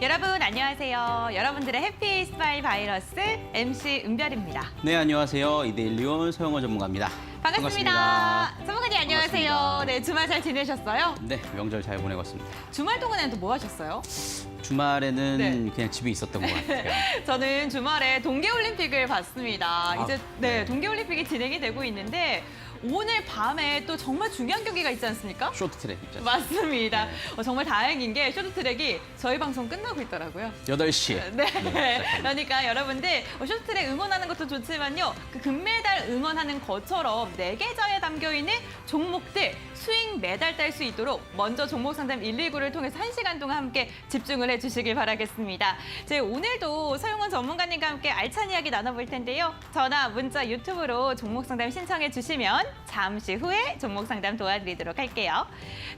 여러분 안녕하세요. 여러분들의 해피 스마일 바이러스 MC 은별입니다. 네, 안녕하세요. 이데일리온 서영호 전문가입니다. 반갑습니다. 전문가님 안녕하세요. 반갑습니다. 네, 주말 잘 지내셨어요? 네, 명절 잘 보내고 왔습니다. 주말 동안에는 또 뭐 하셨어요? 주말에는 네. 그냥 집에 있었던 것 같아요. 저는 주말에 동계올림픽을 봤습니다. 이제 네. 동계올림픽이 진행이 되고 있는데 오늘 밤에 또 정말 중요한 경기가 있지 않습니까? 쇼트트랙 있죠. 맞습니다. 네. 정말 다행인 게 쇼트트랙이 저희 방송 끝나고 있더라고요. 8시에. 네. 그러니까 여러분들 쇼트트랙 응원하는 것도 좋지만요. 그 금메달 응원하는 것처럼 내 계좌에 담겨있는 종목들 수익 메달 딸 수 있도록 먼저 종목 상담 119를 통해서 1시간 동안 함께 집중을 해주시길 바라겠습니다. 저희 오늘도 서용원 전문가님과 함께 알찬 이야기 나눠볼 텐데요. 전화, 문자, 유튜브로 종목 상담 신청해 주시면 잠시 후에 종목 상담 도와드리도록 할게요.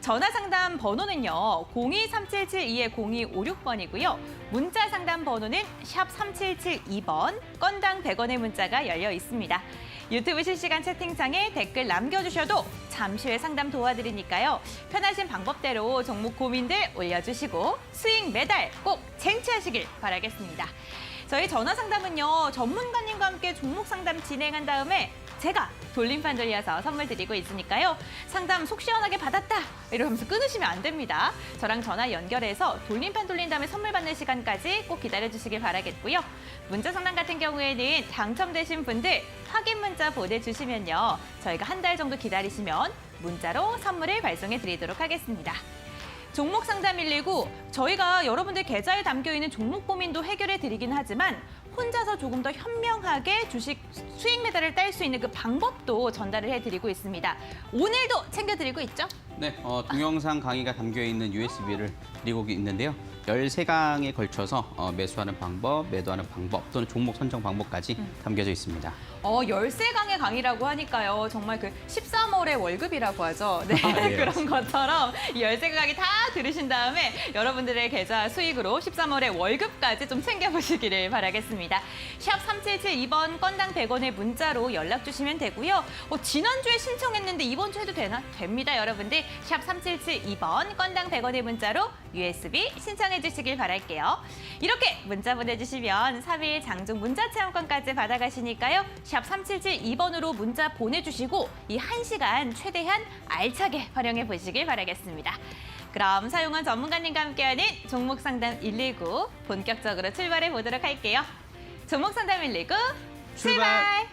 전화 상담 번호는요. 023772-0256번이고요. 문자 상담 번호는 샵 3772번, 건당 100원의 문자가 열려 있습니다. 유튜브 실시간 채팅창에 댓글 남겨주셔도 잠시 후에 상담 도와드리니까요. 편하신 방법대로 종목 고민들 올려주시고 수익 매달 꼭 쟁취하시길 바라겠습니다. 저희 전화 상담은요. 전문가님과 함께 종목 상담 진행한 다음에 제가 돌림판 돌려서 선물 드리고 있으니까요. 상담 속 시원하게 받았다 이러면서 끊으시면 안 됩니다. 저랑 전화 연결해서 돌림판 돌린 다음에 선물 받는 시간까지 꼭 기다려주시길 바라겠고요. 문자 상담 같은 경우에는 당첨되신 분들 확인 문자 보내주시면요. 저희가 한 달 정도 기다리시면 문자로 선물을 발송해 드리도록 하겠습니다. 종목 상담 119, 저희가 여러분들 계좌에 담겨있는 종목 고민도 해결해 드리긴 하지만 혼자서 조금 더 현명하게 주식 수익 매달을 딸 수 있는 그 방법도 전달을 해드리고 있습니다. 오늘도 챙겨드리고 있죠? 네, 동영상 강의가 담겨있는 USB를 드리고 있는데요. 13강에 걸쳐서 매수하는 방법, 매도하는 방법 또는 종목 선정 방법까지 담겨져 있습니다. 13강의 강의라고 하니까요. 정말 그 13월의 월급이라고 하죠. 네, 네, 그런 것처럼 이 13강의 다 들으신 다음에 여러분들의 계좌 수익으로 13월의 월급까지 좀 챙겨보시기를 바라겠습니다. 샵 3772번 건당 100원의 문자로 연락 주시면 되고요. 지난주에 신청했는데 이번 주에도 되나? 됩니다, 여러분들. 샵 3772번 건당 100원의 문자로 USB 신청해 주시길 바랄게요. 이렇게 문자 보내주시면 3일 장중 문자 체험권까지 받아가시니까요. 샵 3772번으로 문자 보내주시고 이 1시간 최대한 알차게 활용해 보시길 바라겠습니다. 그럼 서용원 전문가님과 함께하는 종목 상담 119 본격적으로 출발해 보도록 할게요. 종목 상담 119 출발!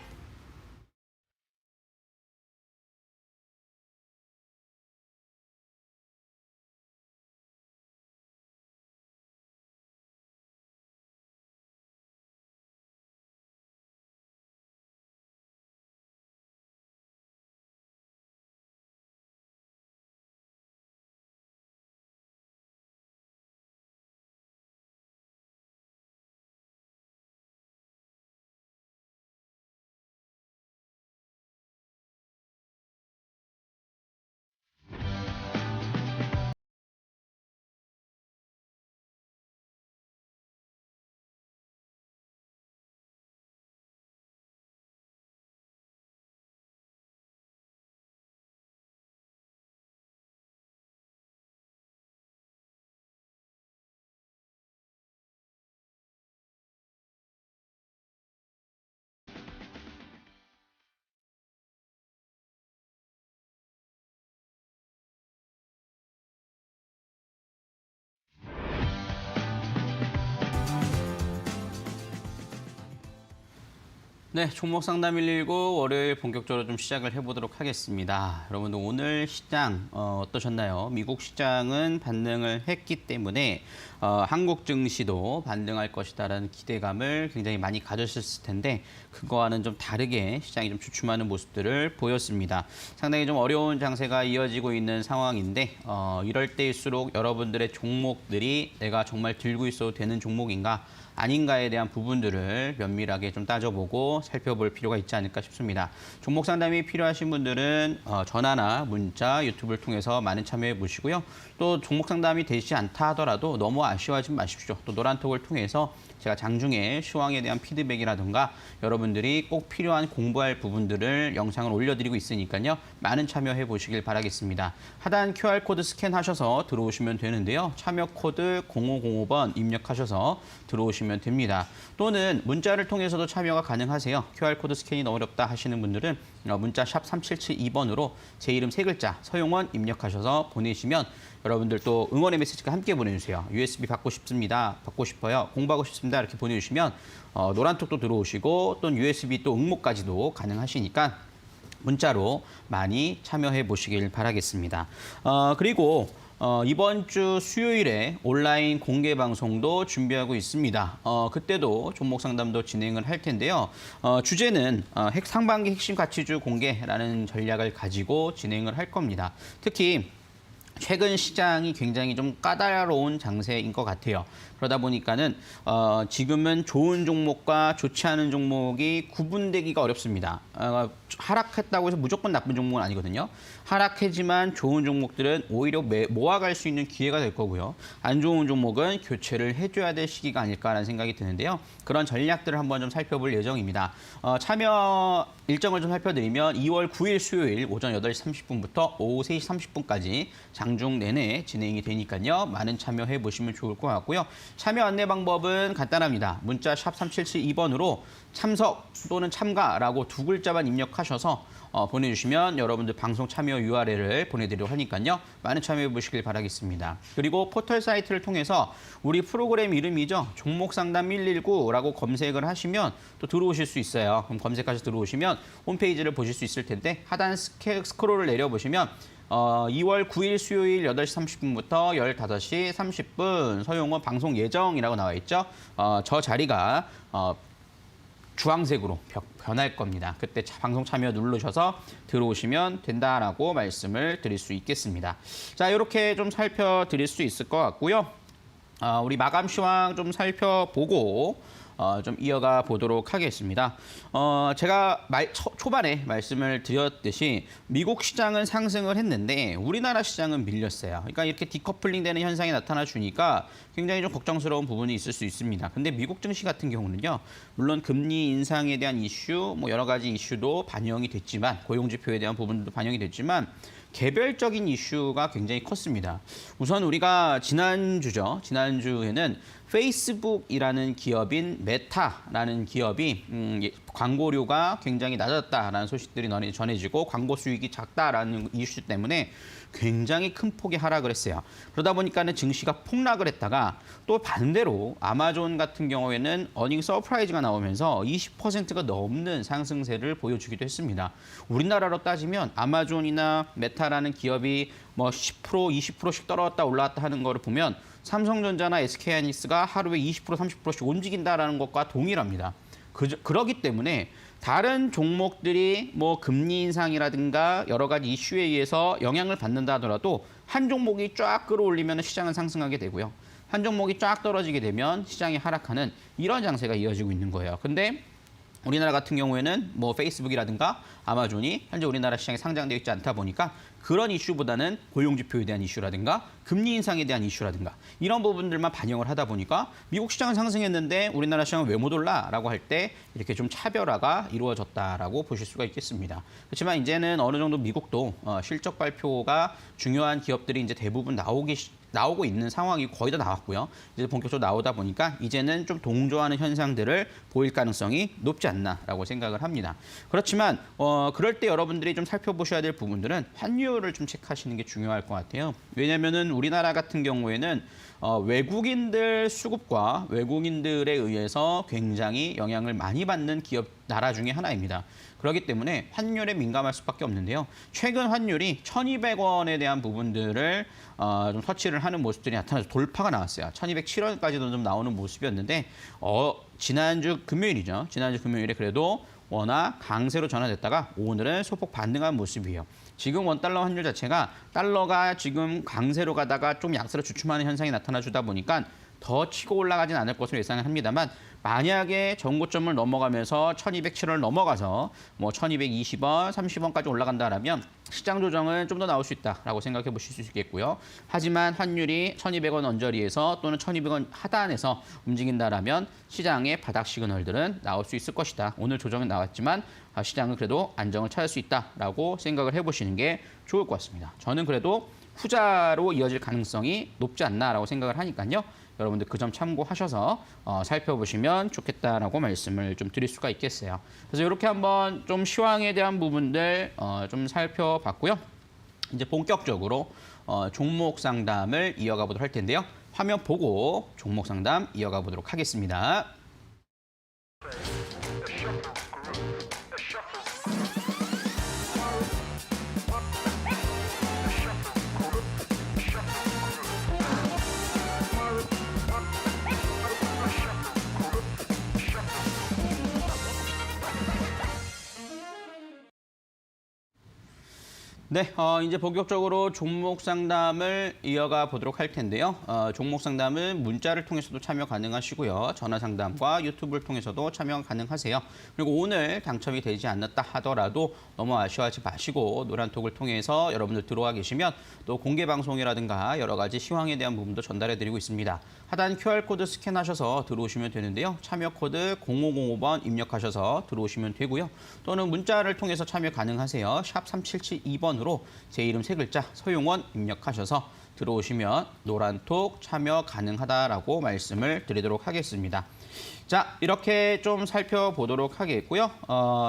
네, 종목 상담 119 월요일 본격적으로 좀 시작을 해보도록 하겠습니다. 여러분들 오늘 시장 어떠셨나요? 미국 시장은 반등을 했기 때문에 한국 증시도 반등할 것이다라는 기대감을 굉장히 많이 가졌을 텐데 그거와는 좀 다르게 시장이 좀 주춤하는 모습들을 보였습니다. 상당히 좀 어려운 장세가 이어지고 있는 상황인데 이럴 때일수록 여러분들의 종목들이 내가 정말 들고 있어도 되는 종목인가 아닌가에 대한 부분들을 면밀하게 좀 따져보고 살펴볼 필요가 있지 않을까 싶습니다. 종목 상담이 필요하신 분들은 전화나 문자, 유튜브를 통해서 많은 참여해 보시고요. 또 종목 상담이 되지 않다 하더라도 너무 아쉬워하지 마십시오. 또 노란톡을 통해서 제가 장중에 시황에 대한 피드백이라든가 여러분들이 꼭 필요한 공부할 부분들을 영상을 올려드리고 있으니까요. 많은 참여해 보시길 바라겠습니다. 하단 QR코드 스캔하셔서 들어오시면 되는데요. 참여 코드 0505번 입력하셔서 들어오시면 됩니다. 또는 문자를 통해서도 참여가 가능하세요. QR코드 스캔이 너무 어렵다 하시는 분들은 문자 샵 3772번으로 제 이름 3글자 서용원 입력하셔서 보내시면 여러분들 또 응원의 메시지가 함께 보내주세요. USB 받고 싶습니다. 받고 싶어요. 공부하고 싶습니다. 이렇게 보내주시면 노란톡도 들어오시고 또 USB 또 응모까지도 가능하시니까 문자로 많이 참여해 보시길 바라겠습니다. 그리고 이번 주 수요일에 온라인 공개 방송도 준비하고 있습니다. 그때도 종목 상담도 진행을 할 텐데요. 주제는 상반기 핵심 가치주 공개라는 전략을 가지고 진행을 할 겁니다. 특히 최근 시장이 굉장히 좀 까다로운 장세인 것 같아요. 그러다 보니까는 지금은 좋은 종목과 좋지 않은 종목이 구분되기가 어렵습니다. 하락했다고 해서 무조건 나쁜 종목은 아니거든요. 하락했지만 좋은 종목들은 오히려 모아갈 수 있는 기회가 될 거고요. 안 좋은 종목은 교체를 해줘야 될 시기가 아닐까라는 생각이 드는데요. 그런 전략들을 한번 좀 살펴볼 예정입니다. 참여 일정을 좀 살펴드리면 2월 9일 수요일 오전 8시 30분부터 오후 3시 30분까지 장중 내내 진행이 되니까요. 많은 참여해 보시면 좋을 것 같고요. 참여 안내 방법은 간단합니다. 문자 샵 3772번으로 참석 또는 참가라고 2글자만 입력하셔서 보내주시면 여러분들 방송 참여 URL을 보내드리려고 하니까요. 많은 참여해 보시길 바라겠습니다. 그리고 포털 사이트를 통해서 우리 프로그램 이름이죠. 종목상담 119라고 검색을 하시면 또 들어오실 수 있어요. 그럼 검색하셔서 들어오시면 홈페이지를 보실 수 있을 텐데 하단 스크롤을 내려보시면 2월 9일 수요일 8시 30분부터 15시 30분 서용원 방송 예정이라고 나와 있죠. 저 자리가 주황색으로 변할 겁니다. 그때 방송 참여 누르셔서 들어오시면 된다라고 말씀을 드릴 수 있겠습니다. 자, 이렇게 좀 살펴드릴 수 있을 것 같고요. 우리 마감 시황 좀 살펴보고 좀 이어가 보도록 하겠습니다. 제가 초반에 말씀을 드렸듯이 미국 시장은 상승을 했는데 우리나라 시장은 밀렸어요. 그러니까 이렇게 디커플링 되는 현상이 나타나 주니까 굉장히 좀 걱정스러운 부분이 있을 수 있습니다. 근데 미국 증시 같은 경우는요. 물론 금리 인상에 대한 이슈, 뭐 여러 가지 이슈도 반영이 됐지만 고용지표에 대한 부분도 반영이 됐지만 개별적인 이슈가 굉장히 컸습니다. 우선 우리가 지난주에는 페이스북이라는 기업인 메타라는 기업이 광고료가 굉장히 낮았다라는 소식들이 전해지고 광고 수익이 작다라는 이슈 때문에 굉장히 큰 폭의 하락을 했어요. 그러다 보니까는 증시가 폭락을 했다가 또 반대로 아마존 같은 경우에는 어닝 서프라이즈가 나오면서 20%가 넘는 상승세를 보여주기도 했습니다. 우리나라로 따지면 아마존이나 메타라는 기업이 뭐 10%, 20%씩 떨어졌다 올라왔다 하는 거를 보면 삼성전자나 SK하이닉스가 하루에 20%, 30%씩 움직인다라는 것과 동일합니다. 그러기 때문에 다른 종목들이 뭐 금리 인상이라든가 여러 가지 이슈에 의해서 영향을 받는다 하더라도 한 종목이 쫙 끌어올리면 시장은 상승하게 되고요. 한 종목이 쫙 떨어지게 되면 시장이 하락하는 이런 장세가 이어지고 있는 거예요. 근데 우리나라 같은 경우에는 뭐 페이스북이라든가 아마존이 현재 우리나라 시장에 상장되어 있지 않다 보니까 그런 이슈보다는 고용지표에 대한 이슈라든가 금리 인상에 대한 이슈라든가 이런 부분들만 반영을 하다 보니까 미국 시장은 상승했는데 우리나라 시장은 왜 못 올라라고 할 때 이렇게 좀 차별화가 이루어졌다라고 보실 수가 있겠습니다. 그렇지만 이제는 어느 정도 미국도 실적 발표가 중요한 기업들이 이제 대부분 나오고 있는 상황이 거의 다 나왔고요. 이제 본격적으로 나오다 보니까 이제는 좀 동조하는 현상들을 보일 가능성이 높지 않나라고 생각을 합니다. 그렇지만 그럴 때 여러분들이 좀 살펴보셔야 될 부분들은 환율을 좀 체크하시는 게 중요할 것 같아요. 왜냐하면은 우리나라 같은 경우에는 외국인들 수급과 외국인들에 의해서 굉장히 영향을 많이 받는 나라 중에 하나입니다. 그렇기 때문에 환율에 민감할 수밖에 없는데요. 최근 환율이 1,200원에 대한 부분들을 좀 터치를 하는 모습들이 나타나서 돌파가 나왔어요. 1,207원까지도 좀 나오는 모습이었는데 지난주 금요일이죠. 지난주 금요일에 그래도 워낙 강세로 전환됐다가 오늘은 소폭 반등한 모습이에요. 지금 원달러 환율 자체가 달러가 지금 강세로 가다가 좀 약세로 주춤하는 현상이 나타나주다 보니까 더 치고 올라가진 않을 것으로 예상을 합니다만 만약에 전고점을 넘어가면서 1207원을 넘어가서 뭐 1220원, 30원까지 올라간다라면 시장 조정은 좀 더 나올 수 있다라고 생각해 보실 수 있겠고요. 하지만 환율이 1200원 언저리에서 또는 1200원 하단에서 움직인다라면 시장의 바닥 시그널들은 나올 수 있을 것이다. 오늘 조정은 나왔지만 시장은 그래도 안정을 찾을 수 있다라고 생각을 해보시는 게 좋을 것 같습니다. 저는 그래도 후자로 이어질 가능성이 높지 않나라고 생각을 하니까요. 여러분들 그 점 참고하셔서 살펴보시면 좋겠다라고 말씀을 좀 드릴 수가 있겠어요. 그래서 이렇게 한번 좀 시황에 대한 부분들 좀 살펴봤고요. 이제 본격적으로 종목 상담을 이어가 보도록 할 텐데요. 화면 보고 종목 상담 이어가 보도록 하겠습니다. 네, 이제 본격적으로 종목 상담을 이어가 보도록 할 텐데요. 종목 상담은 문자를 통해서도 참여 가능하시고요. 전화 상담과 유튜브를 통해서도 참여 가능하세요. 그리고 오늘 당첨이 되지 않았다 하더라도 너무 아쉬워하지 마시고 노란톡을 통해서 여러분들 들어와 계시면 또 공개 방송이라든가 여러 가지 시황에 대한 부분도 전달해드리고 있습니다. 하단 QR코드 스캔하셔서 들어오시면 되는데요. 참여 코드 0505번 입력하셔서 들어오시면 되고요. 또는 문자를 통해서 참여 가능하세요. 샵 3772번으로 제 이름 세 글자 서용원 입력하셔서 들어오시면 노란톡 참여 가능하다라고 말씀을 드리도록 하겠습니다. 자, 이렇게 좀 살펴보도록 하겠고요.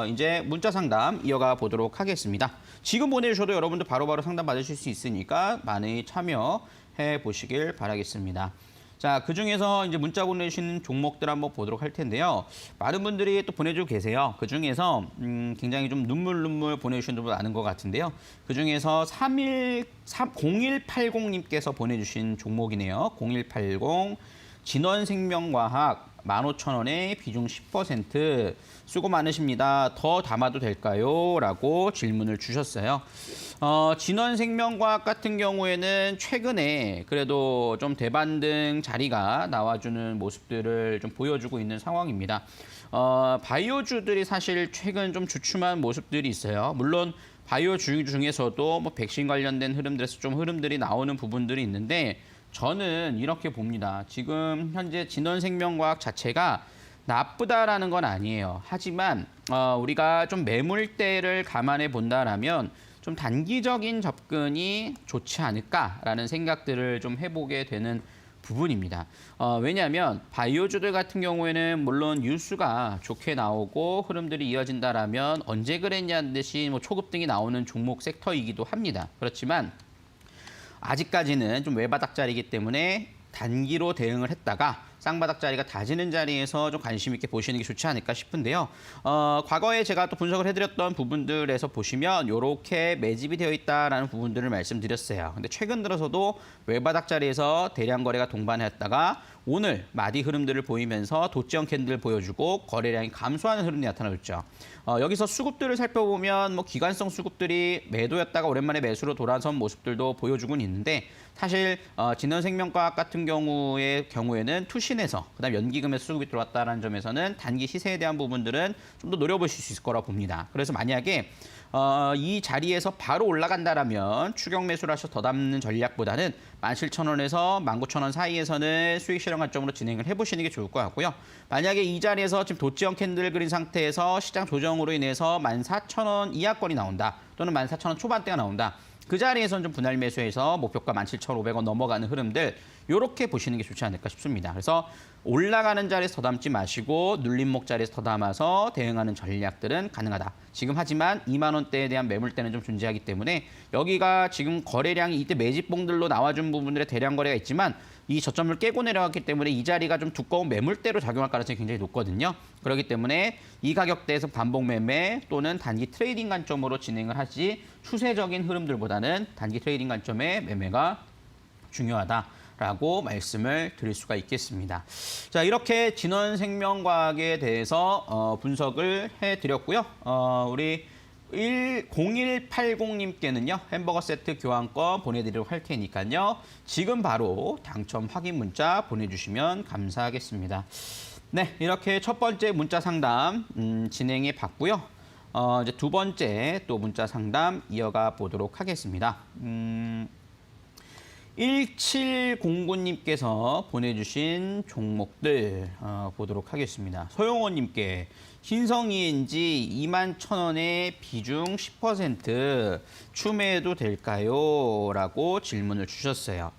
이제 문자 상담 이어가 보도록 하겠습니다. 지금 보내주셔도 여러분들 바로바로 상담 받으실 수 있으니까 많이 참여해 보시길 바라겠습니다. 자, 그중에서 이제 문자 보내주시는 종목들 한번 보도록 할 텐데요. 많은 분들이 또 보내주고 계세요. 그중에서 굉장히 좀 눈물 보내주시는 분도 많은 것 같은데요. 그중에서 0180님께서 보내주신 종목이네요. 0180 진원생명과학 15,000원에 비중 10% 수고 많으십니다. 더 담아도 될까요? 라고 질문을 주셨어요. 진원생명과학 같은 경우에는 최근에 그래도 좀 대반등 자리가 나와주는 모습들을 좀 보여주고 있는 상황입니다. 바이오주들이 사실 최근 좀 주춤한 모습들이 있어요. 물론 바이오주 중에서도 뭐 백신 관련된 흐름들에서 좀 흐름들이 나오는 부분들이 있는데 저는 이렇게 봅니다. 지금 현재 진원생명과학 자체가 나쁘다라는 건 아니에요. 하지만 우리가 좀 매물대를 감안해 본다라면 좀 단기적인 접근이 좋지 않을까라는 생각들을 좀 해보게 되는 부분입니다. 왜냐하면 바이오주들 같은 경우에는 물론 뉴스가 좋게 나오고 흐름들이 이어진다라면 언제 그랬냐는 듯이 뭐 초급등이 나오는 종목 섹터이기도 합니다. 그렇지만 아직까지는 좀 외바닥 자리이기 때문에 단기로 대응을 했다가 쌍바닥 자리가 다지는 자리에서 좀 관심 있게 보시는 게 좋지 않을까 싶은데요. 과거에 제가 또 분석을 해드렸던 부분들에서 보시면 이렇게 매집이 되어 있다라는 부분들을 말씀드렸어요. 근데 최근 들어서도 외바닥 자리에서 대량 거래가 동반했다가 오늘 마디 흐름들을 보이면서 도지형 캔들 보여주고 거래량이 감소하는 흐름이 나타나줬죠. 여기서 수급들을 살펴보면 뭐 기관성 수급들이 매도였다가 오랜만에 매수로 돌아선 모습들도 보여주곤 있는데 사실 진원생명과학 같은 경우에는 투신에서 그다음 연기금에서 수급이 들어왔다는 점에서는 단기 시세에 대한 부분들은 좀 더 노려보실 수 있을 거라고 봅니다. 그래서 만약에 이 자리에서 바로 올라간다라면 추격 매수를 하셔서 더 담는 전략보다는 17,000원에서 19,000원 사이에서는 수익 실현 관점으로 진행을 해보시는 게 좋을 것 같고요. 만약에 이 자리에서 지금 도지형 캔들 그린 상태에서 시장 조정으로 인해서 14,000원 이하권이 나온다. 또는 14,000원 초반대가 나온다. 그 자리에서는 좀 분할 매수해서 목표가 17,500원 넘어가는 흐름들 이렇게 보시는 게 좋지 않을까 싶습니다. 그래서 올라가는 자리에서 더 담지 마시고 눌림목 자리에서 더 담아서 대응하는 전략들은 가능하다. 지금 하지만 2만 원대에 대한 매물대는 좀 존재하기 때문에 여기가 지금 거래량이 이때 매집봉들로 나와준 부분들의 대량 거래가 있지만 이 저점을 깨고 내려갔기 때문에 이 자리가 좀 두꺼운 매물대로 작용할 가능성이 굉장히 높거든요. 그렇기 때문에 이 가격대에서 반복 매매 또는 단기 트레이딩 관점으로 진행을 하지 추세적인 흐름들보다는 단기 트레이딩 관점의 매매가 중요하다라고 말씀을 드릴 수가 있겠습니다. 자, 이렇게 진원생명과학에 대해서 분석을 해드렸고요. 우리 0180님께는요. 햄버거 세트 교환권 보내드리도록 할 테니까요. 지금 바로 당첨 확인 문자 보내주시면 감사하겠습니다. 네, 이렇게 첫 번째 문자 상담 진행해 봤고요. 이제 두 번째 또 문자 상담 이어가 보도록 하겠습니다. 1709님께서 보내주신 종목들 보도록 하겠습니다. 소영호님께 신성ENG 21,000원에 비중 10% 추매해도 될까요? 라고 질문을 주셨어요.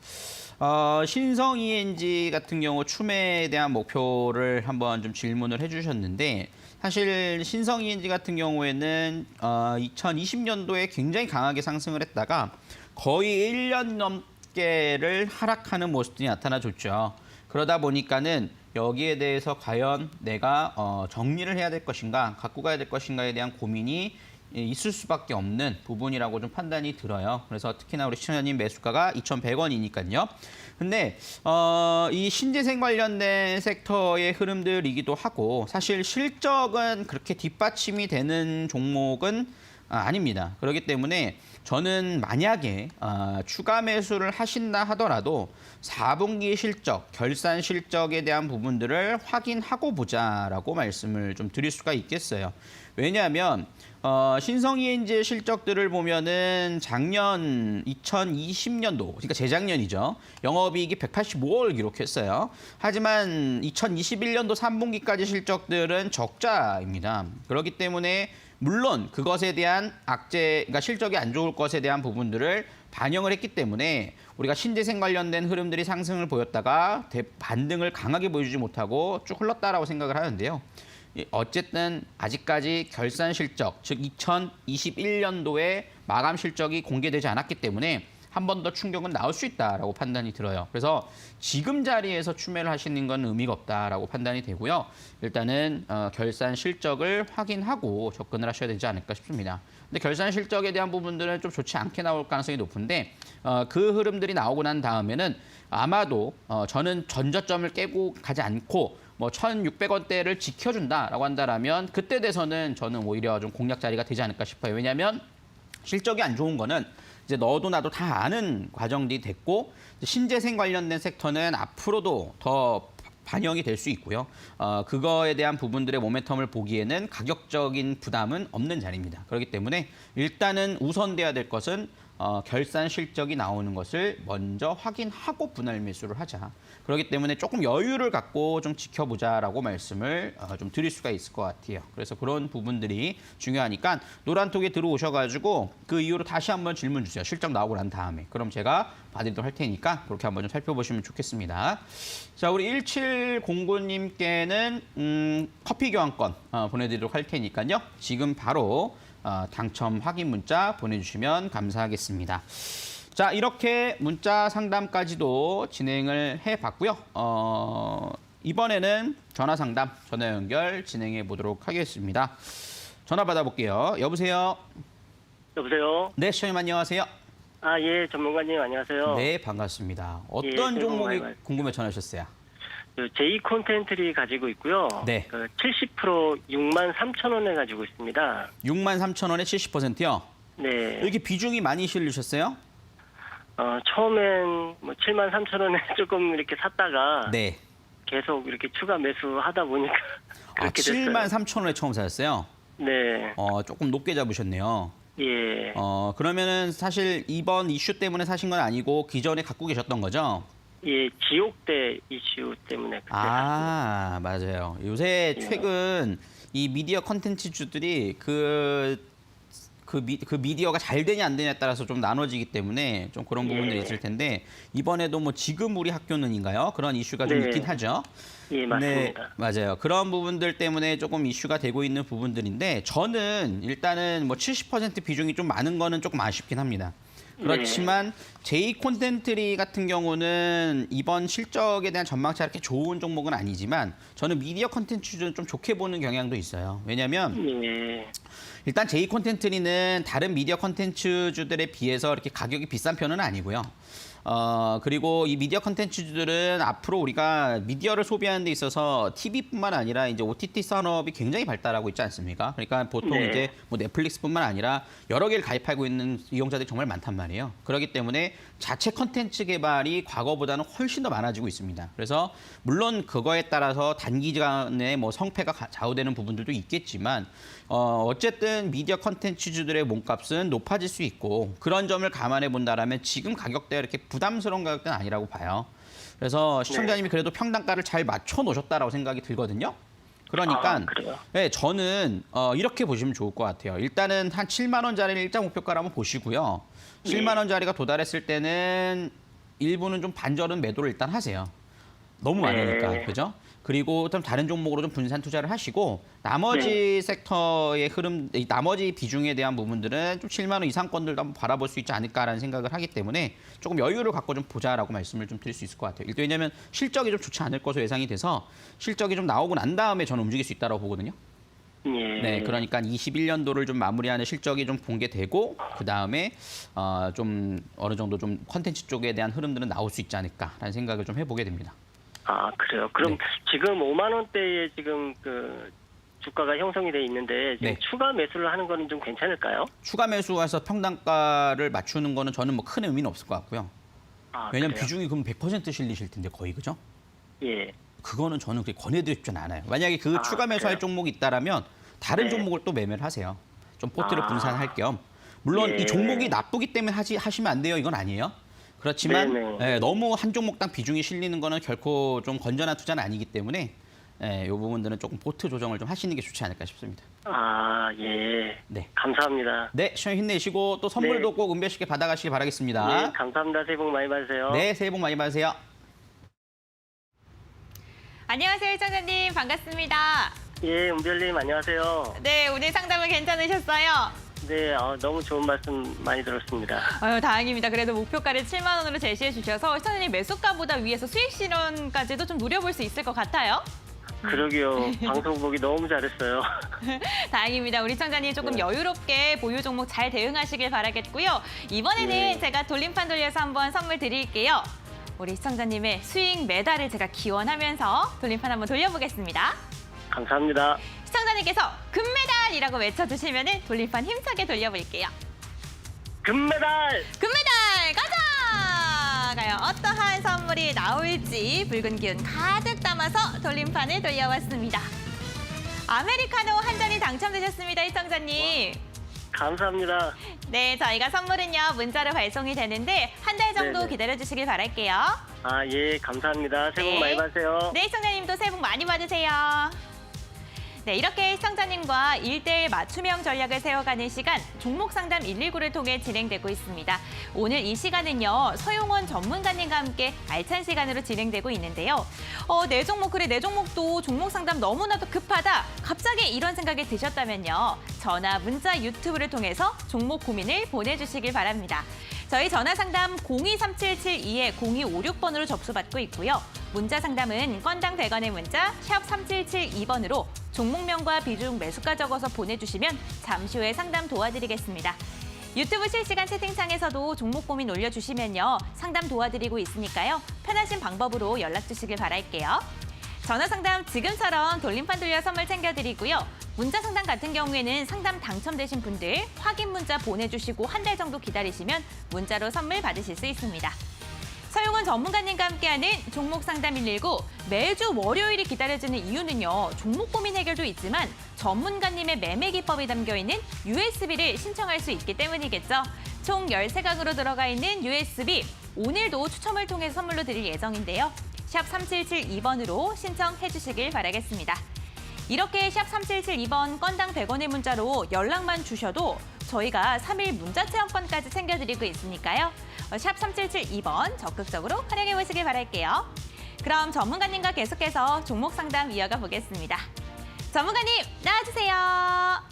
신성ENG 같은 경우 추매에 대한 목표를 한번 좀 질문을 해주셨는데 사실 신성ENG 같은 경우에는 2020년도에 굉장히 강하게 상승을 했다가 거의 1년 넘게를 하락하는 모습들이 나타나줬죠. 그러다 보니까는 여기에 대해서 과연 내가 정리를 해야 될 것인가, 갖고 가야 될 것인가에 대한 고민이 있을 수밖에 없는 부분이라고 좀 판단이 들어요. 그래서 특히나 우리 시청자님 매수가가 2,100원이니까요. 근데 이 신재생 관련된 섹터의 흐름들이기도 하고 사실 실적은 그렇게 뒷받침이 되는 종목은 아닙니다. 그렇기 때문에 저는 만약에 추가 매수를 하신다 하더라도 4분기 실적, 결산 실적에 대한 부분들을 확인하고 보자라고 말씀을 좀 드릴 수가 있겠어요. 왜냐하면 신성ENG의 실적들을 보면은 작년 2020년도, 그러니까 재작년이죠. 영업이익이 185억을 기록했어요. 하지만 2021년도 3분기까지 실적들은 적자입니다. 그렇기 때문에 물론 그것에 대한 악재, 그러니까 실적이 안 좋을 것에 대한 부분들을 반영을 했기 때문에 우리가 신재생 관련된 흐름들이 상승을 보였다가 반등을 강하게 보여주지 못하고 쭉 흘렀다라고 생각을 하는데요. 어쨌든 아직까지 결산 실적, 즉 2021년도에 마감 실적이 공개되지 않았기 때문에 한 번 더 충격은 나올 수 있다라고 판단이 들어요. 그래서 지금 자리에서 추매를 하시는 건 의미가 없다라고 판단이 되고요. 일단은 결산 실적을 확인하고 접근을 하셔야 되지 않을까 싶습니다. 근데 결산 실적에 대한 부분들은 좀 좋지 않게 나올 가능성이 높은데 그 흐름들이 나오고 난 다음에는 아마도 저는 전저점을 깨고 가지 않고 뭐 1,600원대를 지켜준다라고 한다라면 그때 돼서는 저는 오히려 좀 공략 자리가 되지 않을까 싶어요. 왜냐하면 실적이 안 좋은 거는 이제 너도 나도 다 아는 과정들이 됐고 신재생 관련된 섹터는 앞으로도 더 반영이 될 수 있고요. 그거에 대한 부분들의 모멘텀을 보기에는 가격적인 부담은 없는 자리입니다. 그렇기 때문에 일단은 우선돼야 될 것은 결산 실적이 나오는 것을 먼저 확인하고 분할 매수를 하자. 그렇기 때문에 조금 여유를 갖고 좀 지켜보자라고 말씀을 좀 드릴 수가 있을 것 같아요. 그래서 그런 부분들이 중요하니까 노란톡에 들어오셔가지고 그 이후로 다시 한번 질문 주세요. 실적 나오고 난 다음에. 그럼 제가 봐드리도록 할 테니까 그렇게 한번 좀 살펴보시면 좋겠습니다. 자, 우리 1709님께는 커피 교환권 보내드리도록 할 테니까요. 지금 바로 당첨 확인 문자 보내주시면 감사하겠습니다. 자, 이렇게 문자 상담까지도 진행을 해봤고요. 이번에는 전화 상담, 전화 연결 진행해 보도록 하겠습니다. 전화 받아볼게요. 여보세요? 여보세요? 네, 시청님 안녕하세요. 아, 예, 전문가님 안녕하세요. 네, 반갑습니다. 어떤 예, 새해 복 종목이 많이 궁금해 전화하셨어요? 그 J 콘텐트리 가지고 있고요. 네. 그 70% 63,000원에 가지고 있습니다. 63,000원에 70%요? 네. 이렇게 비중이 많이 실리셨어요? 처음엔 뭐 73,000원에 조금 이렇게 샀다가 네. 계속 이렇게 추가 매수하다 보니까 그렇게 됐어요. 73,000원에 처음 사셨어요? 네. 조금 높게 잡으셨네요. 예. 그러면은 사실 이번 이슈 때문에 사신 건 아니고 기존에 갖고 계셨던 거죠? 예, 지옥대 이슈 때문에 그때 샀습니다. 맞아요. 요새 최근 이 미디어 컨텐츠주들이 그 미디어가 잘 되냐 안 되냐에 따라서 좀 나눠지기 때문에 좀 그런 부분들이 있을 텐데 이번에도 뭐 지금 우리 학교는인가요? 그런 이슈가 좀 네. 있긴 하죠. 예, 맞습니다. 맞아요. 그런 부분들 때문에 조금 이슈가 되고 있는 부분들인데 저는 일단은 뭐 70% 비중이 좀 많은 거는 조금 아쉽긴 합니다. 그렇지만 J 콘텐트리 같은 경우는 이번 실적에 대한 전망치 이렇게 좋은 종목은 아니지만 저는 미디어 컨텐츠는 좀 좋게 보는 경향도 있어요. 왜냐하면 예. 일단 J 콘텐트리는 다른 미디어 컨텐츠주들에 비해서 이렇게 가격이 비싼 편은 아니고요. 그리고 이 미디어 컨텐츠들은 앞으로 우리가 미디어를 소비하는 데 있어서 TV뿐만 아니라 이제 OTT 산업이 굉장히 발달하고 있지 않습니까? 그러니까 보통 네. 이제 뭐 넷플릭스뿐만 아니라 여러 개를 가입하고 있는 이용자들이 정말 많단 말이에요. 그렇기 때문에 자체 컨텐츠 개발이 과거보다는 훨씬 더 많아지고 있습니다. 그래서 물론 그거에 따라서 단기간에 뭐 성패가 좌우되는 부분들도 있겠지만 어쨌든 미디어 컨텐츠주들의 몸값은 높아질 수 있고 그런 점을 감안해 본다라면 지금 가격대가 이렇게 부담스러운 가격대는 아니라고 봐요. 그래서 시청자님이 그래도 평단가를 잘 맞춰 놓으셨다라고 생각이 들거든요. 그러니까 그래요? 네, 저는 이렇게 보시면 좋을 것 같아요. 일단은 한 7만 원짜리를 일자 목표가를 한번 보시고요. 7만 원짜리가 도달했을 때는 일부는 좀 반절은 매도를 일단 하세요. 너무 많으니까, 네. 그죠? 그리고 좀 다른 종목으로 좀 분산 투자를 하시고 나머지 섹터의 흐름, 나머지 비중에 대한 부분들은 좀 7만 원 이상권들도 한번 바라볼 수 있지 않을까라는 생각을 하기 때문에 조금 여유를 갖고 좀 보자라고 말씀을 좀 드릴 수 있을 것 같아요. 일단 왜냐하면 실적이 좀 좋지 않을 것으로 예상이 돼서 실적이 좀 나오고 난 다음에 저는 움직일 수 있다고 보거든요. 예. 네, 그러니까 21년도를 좀 마무리하는 실적이 좀 공개되고 그 다음에 좀 어느 정도 좀 컨텐츠 쪽에 대한 흐름들은 나올 수 있지 않을까라는 생각을 좀 해보게 됩니다. 그래요. 그럼 네. 지금 5만 원대에 지금 그 주가가 형성이 돼 있는데 지금 네. 추가 매수를 하는 거는 좀 괜찮을까요? 추가 매수해서 평단가를 맞추는 거는 저는 뭐 큰 의미는 없을 것 같고요. 왜냐면 그래요? 비중이 그럼 100% 실리실 텐데 거의 그죠? 예. 그거는 저는 그렇게 권해드리고 싶진 않아요. 만약에 그 추가 매수할 그래요? 종목이 있다라면 다른 네. 종목을 또 매매를 하세요. 좀 포트를 분산할 겸. 물론 예. 이 종목이 나쁘기 때문에 하시면 안 돼요. 이건 아니에요. 그렇지만 네네. 너무 한 종목당 비중이 실리는 거는 결코 좀 건전한 투자는 아니기 때문에 이 부분들은 조금 포트 조정을 좀 하시는 게 좋지 않을까 싶습니다. 예. 네. 감사합니다. 네, 시청자 힘내시고 또 선물도 네. 꼭 은별 씨께 받아가시길 바라겠습니다. 네, 감사합니다. 새해 복 많이 받으세요. 네, 새해 복 많이 받으세요. 안녕하세요, 시청자님. 반갑습니다. 예, 은별님 안녕하세요. 네, 오늘 상담은 괜찮으셨어요? 네, 너무 좋은 말씀 많이 들었습니다. 아유, 다행입니다. 그래도 목표가를 7만 원으로 제시해 주셔서 시청자님 매수가보다 위에서 수익 실현까지도 좀 노려볼 수 있을 것 같아요. 그러게요. 방송 보기 너무 잘했어요. 다행입니다. 우리 시청자님 조금 네. 여유롭게 보유 종목 잘 대응하시길 바라겠고요. 이번에는 네. 제가 돌림판 돌려서 한번 선물 드릴게요. 우리 시청자님의 수익 매달을 제가 기원하면서 돌림판 한번 돌려보겠습니다. 감사합니다. 시청자님께서 금메달이라고 외쳐주시면 돌림판 힘차게 돌려볼게요. 금메달! 금메달 가자! 과연 어떠한 선물이 나올지 붉은 기운 가득 담아서 돌림판을 돌려왔습니다. 아메리카노 한 잔이 당첨되셨습니다, 시청자님. 감사합니다. 네, 저희가 선물은요 문자로 발송이 되는데 한 달 정도 네네. 기다려주시길 바랄게요. 예, 감사합니다. 새해 복 네. 많이 받으세요. 네, 시청자님도 새해 복 많이 받으세요. 네, 이렇게 시청자님과 1대1 맞춤형 전략을 세워가는 시간 종목 상담 119를 통해 진행되고 있습니다. 오늘 이 시간은요 서용원 전문가님과 함께 알찬 시간으로 진행되고 있는데요. 내 종목 그래 내 종목도 종목 상담 너무나도 급하다. 갑자기 이런 생각이 드셨다면요. 전화, 문자, 유튜브를 통해서 종목 고민을 보내주시길 바랍니다. 저희 전화 상담 023772-0256번으로 접수받고 있고요. 문자 상담은 건당 100원의 문자 샵 3772번으로 종목명과 비중 매수가 적어서 보내주시면 잠시 후에 상담 도와드리겠습니다. 유튜브 실시간 채팅창에서도 종목 고민 올려주시면요. 상담 도와드리고 있으니까요. 편하신 방법으로 연락 주시길 바랄게요. 전화 상담 지금처럼 돌림판 돌려 선물 챙겨드리고요. 문자 상담 같은 경우에는 상담 당첨되신 분들 확인 문자 보내주시고 한 달 정도 기다리시면 문자로 선물 받으실 수 있습니다. 서용원 전문가님과 함께하는 종목 상담 119 매주 월요일이 기다려지는 이유는요. 종목 고민 해결도 있지만 전문가님의 매매 기법이 담겨있는 USB를 신청할 수 있기 때문이겠죠. 총 13강으로 들어가 있는 USB 오늘도 추첨을 통해 선물로 드릴 예정인데요. 샵 3772번으로 신청해 주시길 바라겠습니다. 이렇게 샵 3772번 건당 100원의 문자로 연락만 주셔도 저희가 3일 문자 체험권까지 챙겨드리고 있으니까요. 샵 3772번 적극적으로 활용해 보시길 바랄게요. 그럼 전문가님과 계속해서 종목 상담 이어가 보겠습니다. 전문가님 나와주세요.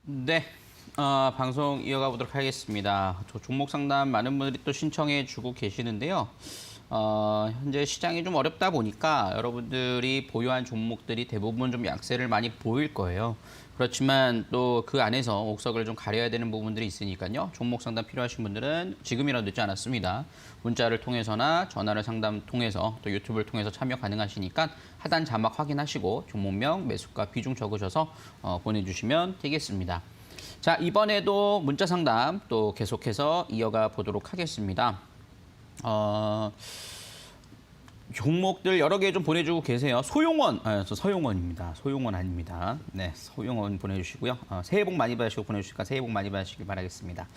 네, 방송 이어가 보도록 하겠습니다. 저 종목 상담 많은 분들이 또 신청해 주고 계시는데요. 현재 시장이 좀 어렵다 보니까 여러분들이 보유한 종목들이 대부분 좀 약세를 많이 보일 거예요. 그렇지만 또 그 안에서 옥석을 좀 가려야 되는 부분들이 있으니까요. 종목 상담 필요하신 분들은 지금이라도 늦지 않았습니다. 문자를 통해서나 전화를 상담 통해서 또 유튜브를 통해서 참여 가능하시니까 하단 자막 확인하시고 종목명, 매수가, 비중 적으셔서 보내주시면 되겠습니다. 자, 이번에도 문자 상담 또 계속해서 이어가 보도록 하겠습니다. 종목들 여러 개 좀 보내주고 계세요. 소용원, 저 서용원입니다. 소용원 아닙니다. 네, 소용원 보내주시고요. 새해 복 많이 받으시고 보내주시니까 새해 복 많이 받으시길 바라겠습니다.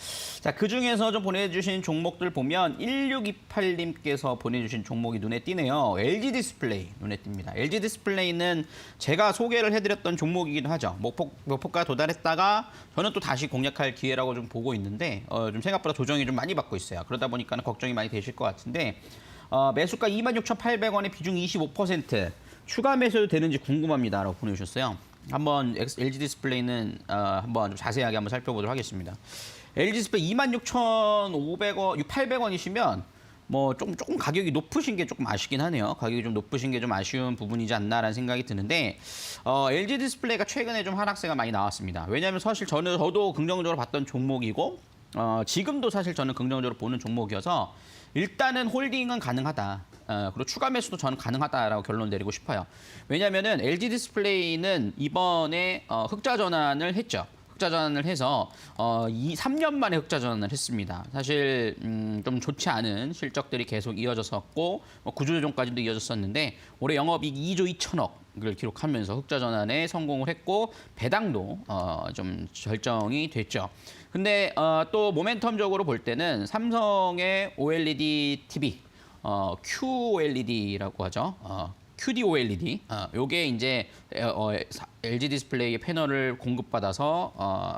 자, 그 중에서 좀 보내주신 종목들 보면 1628님께서 보내주신 종목이 눈에 띄네요. LG 디스플레이 눈에 띕니다. LG 디스플레이는 제가 소개를 해드렸던 종목이기도 하죠. 목표가 도달했다가 저는 또 다시 공략할 기회라고 좀 보고 있는데 좀 생각보다 조정이 좀 많이 받고 있어요. 그러다 보니까 걱정이 많이 되실 것 같은데 매수가 26,800원에 비중 25%, 추가 매수도 되는지 궁금합니다. 라고 보내주셨어요. 한번 LG 디스플레이는 한번 좀 자세하게 한번 살펴보도록 하겠습니다. LG 디스플레이 26,500원, 800원이시면 뭐 조금 가격이 높으신 게 조금 아쉽긴 하네요. 가격이 좀 높으신 게 좀 아쉬운 부분이지 않나라는 생각이 드는데 LG 디스플레이가 최근에 좀 하락세가 많이 나왔습니다. 왜냐하면 사실 저도 긍정적으로 봤던 종목이고 지금도 사실 저는 긍정적으로 보는 종목이어서 일단은 홀딩은 가능하다. 그리고 추가 매수도 저는 가능하다라고 결론 내리고 싶어요. 왜냐하면은 LG 디스플레이는 이번에 흑자 전환을 했죠. 흑자 전환을 해서 3년 만에 흑자 전환을 했습니다. 사실 좀 좋지 않은 실적들이 계속 이어졌었고 구조조정까지도 이어졌었는데 올해 영업이익 2조 2천억을 기록하면서 흑자 전환에 성공을 했고 배당도 좀 결정이 됐죠. 근데 또 모멘텀적으로 볼 때는 삼성의 OLED TV, QOLED라고 하죠. QD-OLED. 요게 이제 LG 디스플레이의 패널을 공급받아서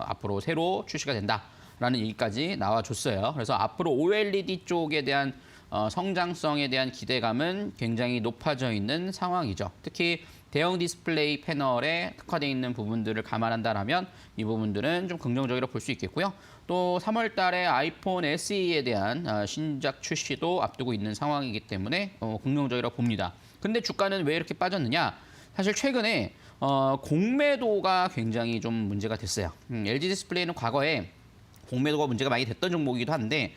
앞으로 새로 출시가 된다라는 얘기까지 나와줬어요. 그래서 앞으로 OLED 쪽에 대한 성장성에 대한 기대감은 굉장히 높아져 있는 상황이죠. 특히 대형 디스플레이 패널에 특화되어 있는 부분들을 감안한다라면 이 부분들은 좀 긍정적으로 볼 수 있겠고요. 또 3월 달에 아이폰 SE에 대한 신작 출시도 앞두고 있는 상황이기 때문에 긍정적으로 봅니다. 근데 주가는 왜 이렇게 빠졌느냐? 사실 최근에 공매도가 굉장히 좀 문제가 됐어요. LG 디스플레이는 과거에 공매도가 문제가 많이 됐던 종목이기도 한데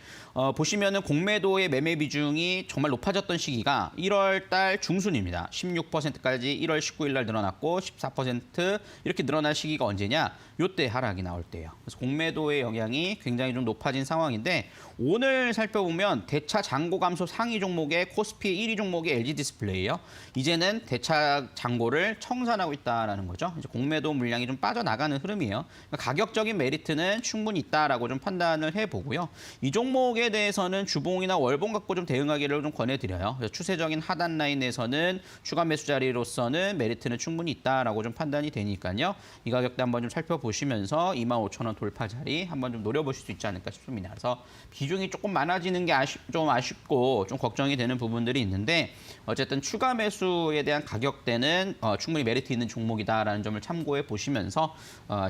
보시면은 공매도의 매매 비중이 정말 높아졌던 시기가 1월 달 중순입니다. 16%까지 1월 19일 날 늘어났고 14% 이렇게 늘어난 시기가 언제냐? 요때 하락이 나올 때예요. 그래서 공매도의 영향이 굉장히 좀 높아진 상황인데 오늘 살펴보면 대차 잔고 감소 상위 종목의 코스피 1위 종목이 LG 디스플레이예요. 이제는 대차 잔고를 청산하고 있다라는 거죠. 이제 공매도 물량이 좀 빠져나가는 흐름이에요. 그러니까 가격적인 메리트는 충분히 있다라고 좀 판단을 해보고요. 이 종목에 대해서는 주봉이나 월봉 갖고 좀 대응하기를 좀 권해드려요. 그래서 추세적인 하단 라인에서는 추가 매수 자리로서는 메리트는 충분히 있다라고 좀 판단이 되니까요. 이 가격대 한번 좀 살펴보시면서 25,000원 돌파 자리 한번 좀 노려보실 수 있지 않을까 싶습니다. 그래서 비중이 조금 많아지는 게 좀 아쉽고 좀 걱정이 되는 부분들이 있는데 어쨌든 추가 매수에 대한 가격대는 충분히 메리트 있는 종목이다라는 점을 참고해 보시면서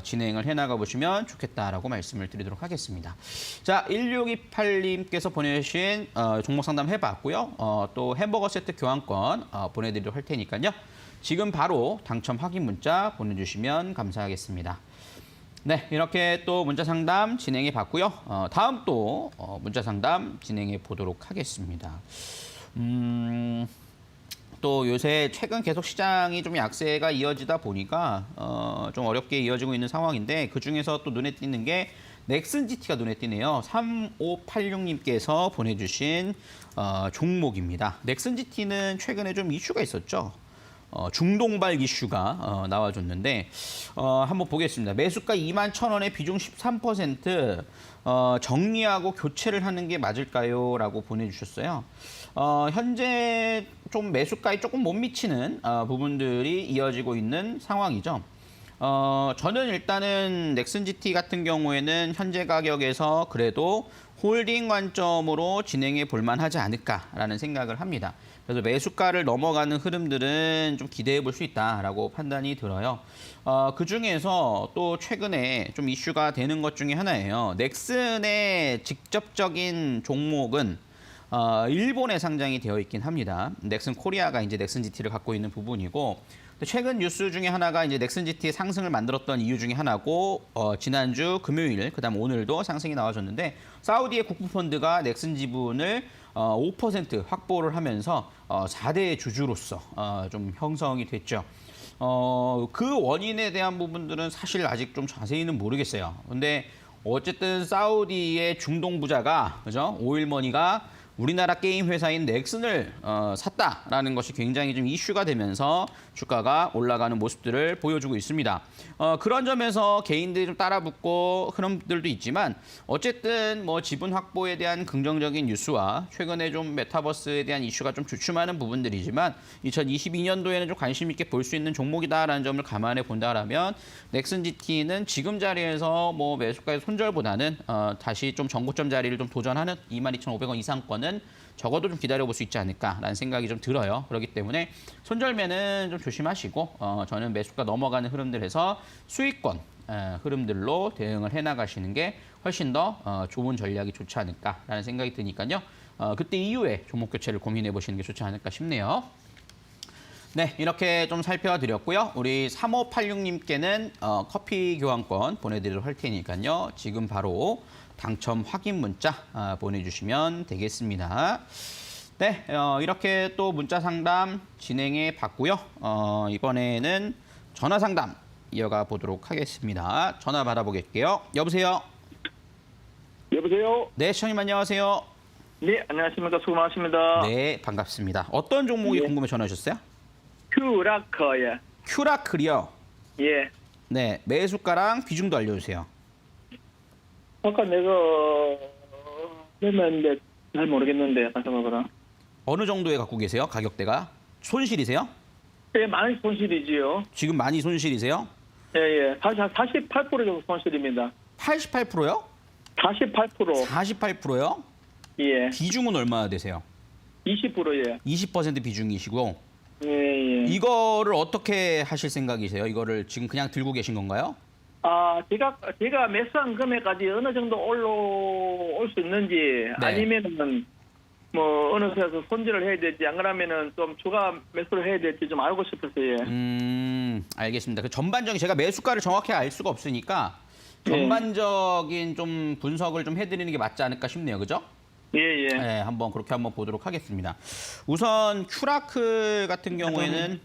진행을 해나가 보시면 좋겠다라고 말씀을 드리도록 하겠습니다. 자, 1628님께서 보내주신 종목 상담 해봤고요. 또 햄버거 세트 교환권 보내드리도록 할 테니까요. 지금 바로 당첨 확인 문자 보내주시면 감사하겠습니다. 네, 이렇게 또 문자 상담 진행해 봤고요. 다음 또 문자 상담 진행해 보도록 하겠습니다. 또 요새 최근 계속 시장이 좀 약세가 이어지다 보니까 좀 어렵게 이어지고 있는 상황인데 그중에서 또 눈에 띄는 게 넥슨 GT가 눈에 띄네요. 3586님께서 보내주신 종목입니다. 넥슨 GT는 최근에 좀 이슈가 있었죠. 중동발 이슈가 나와줬는데 한번 보겠습니다. 매수가 21,000원에 비중 13% 정리하고 교체를 하는 게 맞을까요? 라고 보내주셨어요. 현재 좀 매수가에 조금 못 미치는 부분들이 이어지고 있는 상황이죠. 저는 일단은 넥슨 GT 같은 경우에는 현재 가격에서 그래도 홀딩 관점으로 진행해 볼 만하지 않을까라는 생각을 합니다. 그래서 매수가를 넘어가는 흐름들은 좀 기대해 볼 수 있다라고 판단이 들어요. 그 중에서 또 최근에 좀 이슈가 되는 것 중에 하나예요. 넥슨의 직접적인 종목은 일본에 상장이 되어 있긴 합니다. 넥슨 코리아가 이제 넥슨 GT를 갖고 있는 부분이고 최근 뉴스 중에 하나가 이제 넥슨 GT의 상승을 만들었던 이유 중에 하나고 지난주 금요일 그다음 오늘도 상승이 나와줬는데 사우디의 국부펀드가 넥슨 지분을 5% 확보를 하면서 4대 주주로서 좀 형성이 됐죠. 그 원인에 대한 부분들은 사실 아직 좀 자세히는 모르겠어요. 근데 어쨌든 사우디의 중동 부자가 그죠? 오일머니가 우리나라 게임 회사인 넥슨을 샀다라는 것이 굉장히 좀 이슈가 되면서 주가가 올라가는 모습들을 보여주고 있습니다. 그런 점에서 개인들이 좀 따라붙고 흐름들도 있지만 어쨌든 뭐 지분 확보에 대한 긍정적인 뉴스와 최근에 좀 메타버스에 대한 이슈가 좀 주춤하는 부분들이지만 2022년도에는 좀 관심 있게 볼 수 있는 종목이다라는 점을 감안해 본다라면 넥슨 GT는 지금 자리에서 뭐 매수가의 손절보다는 다시 좀 정고점 자리를 좀 도전하는 22,500원 이상권은 적어도 좀 기다려볼 수 있지 않을까라는 생각이 좀 들어요. 그렇기 때문에 손절매는 좀 조심하시고 저는 매수가 넘어가는 흐름들에서 수익권 흐름들로 대응을 해나가시는 게 훨씬 더 좋은 전략이 좋지 않을까라는 생각이 드니까요. 그때 이후에 종목 교체를 고민해 보시는 게 좋지 않을까 싶네요. 네, 이렇게 좀 살펴드렸고요. 우리 3586님께는 커피 교환권 보내드리도록 할 테니까요. 지금 바로 당첨 확인 문자 보내주시면 되겠습니다. 네, 이렇게 또 문자 상담 진행해 봤고요. 이번에는 전화 상담 이어가 보도록 하겠습니다. 전화 받아보겠게요. 여보세요? 여보세요? 네, 시청님 안녕하세요. 네, 안녕하십니까. 수고 많으십니다. 네, 반갑습니다. 어떤 종목이 네. 궁금해 전화 주셨어요? 큐라커예. 큐라클이요. 예. 네, 매수가랑 비중도 알려주세요. 아까 내가 했는데 잘 모르겠는데 약간 생각하라. 어느 정도에 갖고 계세요? 가격대가? 손실이세요? 예, 많이 손실이지요. 지금 많이 손실이세요? 예, 예. 48% 정도 손실입니다. 88%요? 48%. 48%요? 예. 비중은 얼마나 되세요? 20%예. 20% 비중이시고 예, 예. 이거를 어떻게 하실 생각이세요? 이거를 지금 그냥 들고 계신 건가요? 아, 제가 매수한 금액까지 어느 정도 올라올 수 있는지 네. 아니면은 뭐 어느 선에서 손질을 해야 될지 안 그러면은 좀 추가 매수를 해야 될지 좀 알고 싶었어요. 알겠습니다. 그 전반적인 제가 매수가를 정확히 알 수가 없으니까 전반적인 좀 분석을 좀 해드리는 게 맞지 않을까 싶네요. 그죠? 예, 예. 네, 한번 그렇게 한번 보도록 하겠습니다. 우선 큐라클 같은 경우에는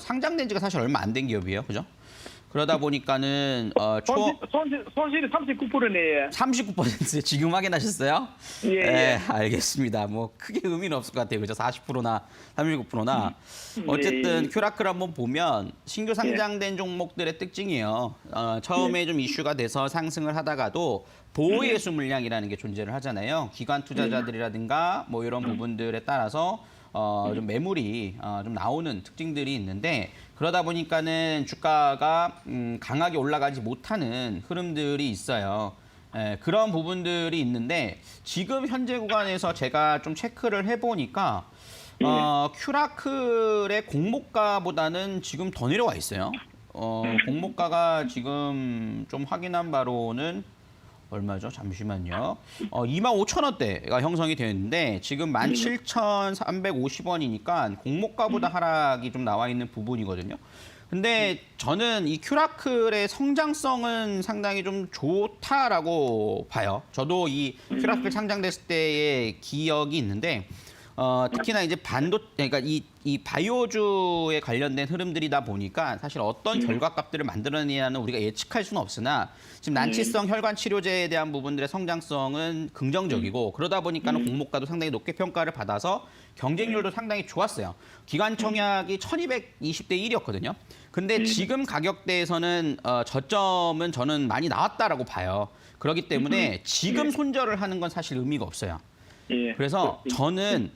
상장된 지가 사실 얼마 안 된 기업이에요. 그죠? 그러다 보니까는 손실이 39%네요. 39% 지금 확인하셨어요? 예, 네, 예. 알겠습니다. 뭐 크게 의미는 없을 것 같아요. 그죠? 40%나 39%나. 어쨌든 예. 큐라클 한번 보면 신규 상장된 종목들의 특징이에요. 처음에 좀 이슈가 돼서 상승을 하다가도 보호예수 물량이라는 게 존재를 하잖아요. 기관 투자자들이라든가 뭐 이런 부분들에 따라서 좀 매물이 좀 나오는 특징들이 있는데 그러다 보니까는 주가가 강하게 올라가지 못하는 흐름들이 있어요. 그런 부분들이 있는데 지금 현재 구간에서 제가 좀 체크를 해보니까 큐라클의 공모가보다는 지금 더 내려와 있어요. 공모가가 지금 좀 확인한 바로는 얼마죠? 잠시만요. 25,000원대가 형성이 되어 있는데 지금 17,350원이니까 공모가보다 하락이 좀 나와 있는 부분이거든요. 근데 저는 이 큐라클의 성장성은 상당히 좀 좋다라고 봐요. 저도 이 큐라클 상장됐을 때의 기억이 있는데 특히나 이제 그러니까 이 바이오주에 관련된 흐름들이다 보니까 사실 어떤 결과값들을 만들어내냐는 우리가 예측할 수는 없으나 지금 난치성 혈관 치료제에 대한 부분들의 성장성은 긍정적이고 그러다 보니까는 공모가도 상당히 높게 평가를 받아서 경쟁률도 상당히 좋았어요. 기관 청약이 1220대 1이었거든요. 근데 지금 가격대에서는 저점은 저는 많이 나왔다라고 봐요. 그렇기 때문에 지금 손절을 하는 건 사실 의미가 없어요. 예. 그래서 저는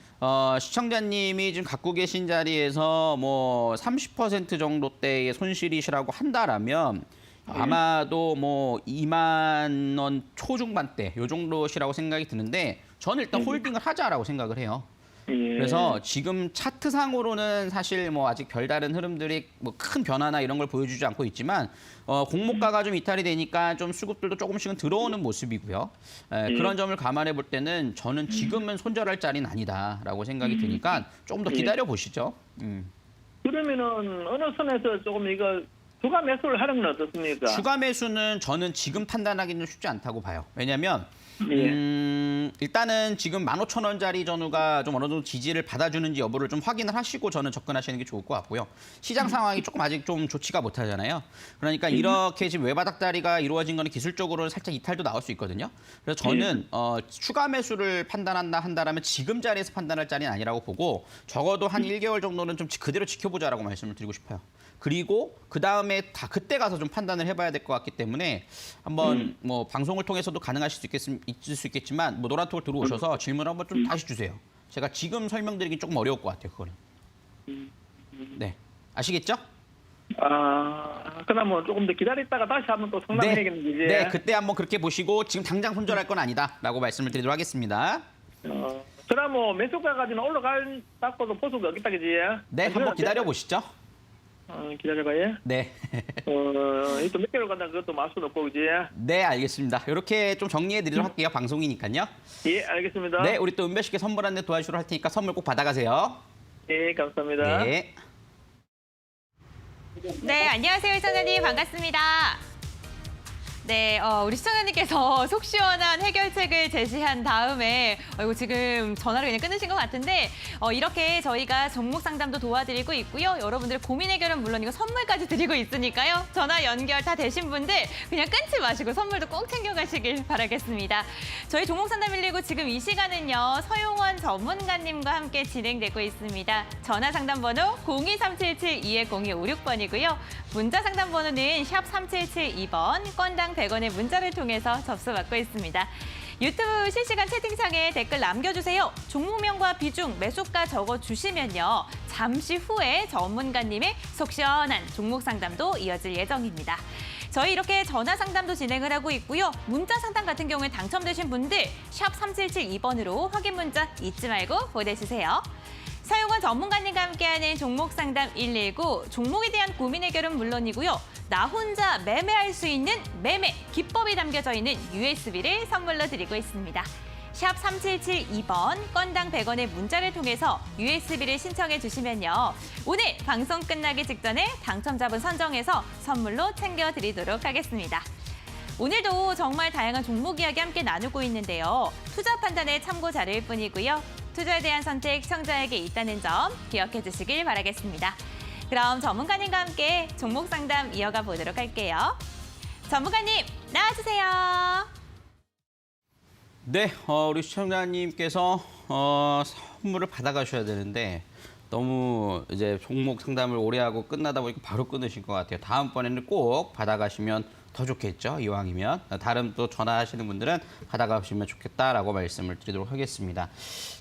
시청자님이 지금 갖고 계신 자리에서 뭐 30% 정도대의 손실이시라고 한다라면 아마도 뭐 2만 원 초중반대 요 정도시라고 생각이 드는데 저는 일단 홀딩을 하자라고 생각을 해요. 예. 그래서 지금 차트상으로는 사실 뭐 아직 별다른 흐름들이 뭐 큰 변화나 이런 걸 보여주지 않고 있지만 공모가가 좀 이탈이 되니까 좀 수급들도 조금씩은 들어오는 모습이고요. 그런 점을 감안해 볼 때는 저는 지금은 손절할 자리는 아니다라고 생각이 드니까 조금 더 기다려 보시죠. 그러면은 어느 선에서 조금 이거 추가 매수를 하는 건 어떻습니까? 추가 매수는 저는 지금 판단하기는 쉽지 않다고 봐요. 왜냐하면 일단은 지금 15,000원짜리 전후가 좀 어느 정도 지지를 받아주는지 여부를 좀 확인을 하시고 저는 접근하시는 게 좋을 것 같고요. 시장 상황이 조금 아직 좀 좋지가 못하잖아요. 그러니까 이렇게 지금 외바닥다리가 이루어진 거는 기술적으로는 살짝 이탈도 나올 수 있거든요. 그래서 저는 추가 매수를 판단한다 한다라면 지금 자리에서 판단할 자리는 아니라고 보고 적어도 한 1개월 정도는 좀 그대로 지켜보자라고 말씀을 드리고 싶어요. 그리고 그 다음에 다 그때 가서 좀 판단을 해봐야 될 것 같기 때문에 한번 뭐 방송을 통해서도 가능하실 수 있을 수 있겠지만 뭐 노란톡을 들어오셔서 질문 한번 좀 다시 주세요. 제가 지금 설명드리기 조금 어려울 것 같아요. 그거는. 네, 아시겠죠? 그러면 조금 더 기다렸다가 다시 한번 또 상담해야겠는데. 네, 그때 한번 그렇게 보시고 지금 당장 손절할 건 아니다라고 말씀을 드리도록 하겠습니다. 그럼 뭐 매수가까지는 올라갈다고도 볼 수가 없겠다, 그지? 네, 한번 기다려 보시죠. 기다려봐요. 네. 또 몇 개월 간다 그것도 말 수는 없고, 그지? 네, 알겠습니다. 이렇게 좀 정리해 드리도록 할게요. 방송이니까요. 예, 알겠습니다. 네, 우리 또 은별 씨께 선물 안내 도와주도록 할 테니까 선물 꼭 받아가세요. 예, 감사합니다. 네. 네, 안녕하세요, 시청자님. 반갑습니다. 네, 우리 시청자님께서 속 시원한 해결책을 제시한 다음에 이거 지금 전화를 그냥 끊으신 것 같은데 이렇게 저희가 종목 상담도 도와드리고 있고요. 여러분들 고민 해결은 물론이고 선물까지 드리고 있으니까요. 전화 연결 다 되신 분들 그냥 끊지 마시고 선물도 꼭 챙겨가시길 바라겠습니다. 저희 종목 상담 119 지금 이 시간은요. 서용원 전문가님과 함께 진행되고 있습니다. 전화 상담 번호 023772-0256번이고요. 문자 상담 번호는 샵 3772번, 건당 100원의 문자를 통해서 접수받고 있습니다. 유튜브 실시간 채팅창에 댓글 남겨주세요. 종목명과 비중, 매수가 적어주시면요. 잠시 후에 전문가님의 속 시원한 종목 상담도 이어질 예정입니다. 저희 이렇게 전화 상담도 진행을 하고 있고요. 문자 상담 같은 경우에 당첨되신 분들 샵 3772번으로 확인 문자 잊지 말고 보내주세요. 서용원 전문가님과 함께하는 종목 상담 119, 종목에 대한 고민 해결은 물론이고요. 나 혼자 매매할 수 있는 매매 기법이 담겨져 있는 USB를 선물로 드리고 있습니다. 샵 3772번, 건당 100원의 문자를 통해서 USB를 신청해 주시면요. 오늘 방송 끝나기 직전에 당첨자분 선정해서 선물로 챙겨드리도록 하겠습니다. 오늘도 정말 다양한 종목 이야기 함께 나누고 있는데요. 투자 판단의 참고 자료일 뿐이고요. 투자에 대한 선택 청자에게 있다는 점 기억해 주시길 바라겠습니다. 그럼 전문가님과 함께 종목 상담 이어가 보도록 할게요. 전문가님 나와주세요. 네, 우리 시청자님께서 선물을 받아가셔야 되는데 너무 이제 종목 상담을 오래 하고 끝나다 보니까 바로 끊으실 것 같아요. 다음번에는 꼭 받아가시면 더 좋겠죠. 이왕이면. 다른 또 전화하시는 분들은 받아가시면 좋겠다라고 말씀을 드리도록 하겠습니다.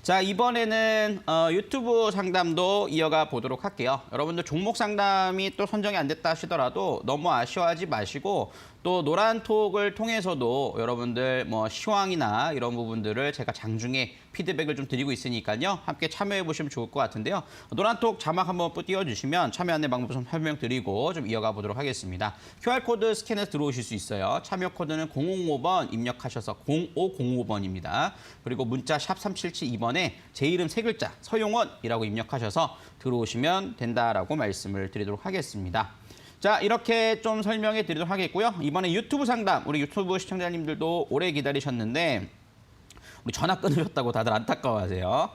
자, 이번에는 유튜브 상담도 이어가 보도록 할게요. 여러분들 종목 상담이 또 선정이 안 됐다 하시더라도 너무 아쉬워하지 마시고 또 노란톡을 통해서도 여러분들 뭐 시황이나 이런 부분들을 제가 장중에 피드백을 좀 드리고 있으니까요. 함께 참여해 보시면 좋을 것 같은데요. 노란톡 자막 한번 띄워주시면 참여 안내 방법 좀 설명드리고 좀 이어가 보도록 하겠습니다. QR코드 스캔해서 들어오실 수 있어요. 참여 코드는 005번 입력하셔서 0505번입니다. 그리고 문자 샵 3772번에 제 이름 세 글자 서용원이라고 입력하셔서 들어오시면 된다라고 말씀을 드리도록 하겠습니다. 자, 이렇게 좀 설명해 드리도록 하겠고요. 이번에 유튜브 상담, 우리 유튜브 시청자님들도 오래 기다리셨는데 우리 전화 끊으셨다고 다들 안타까워하세요.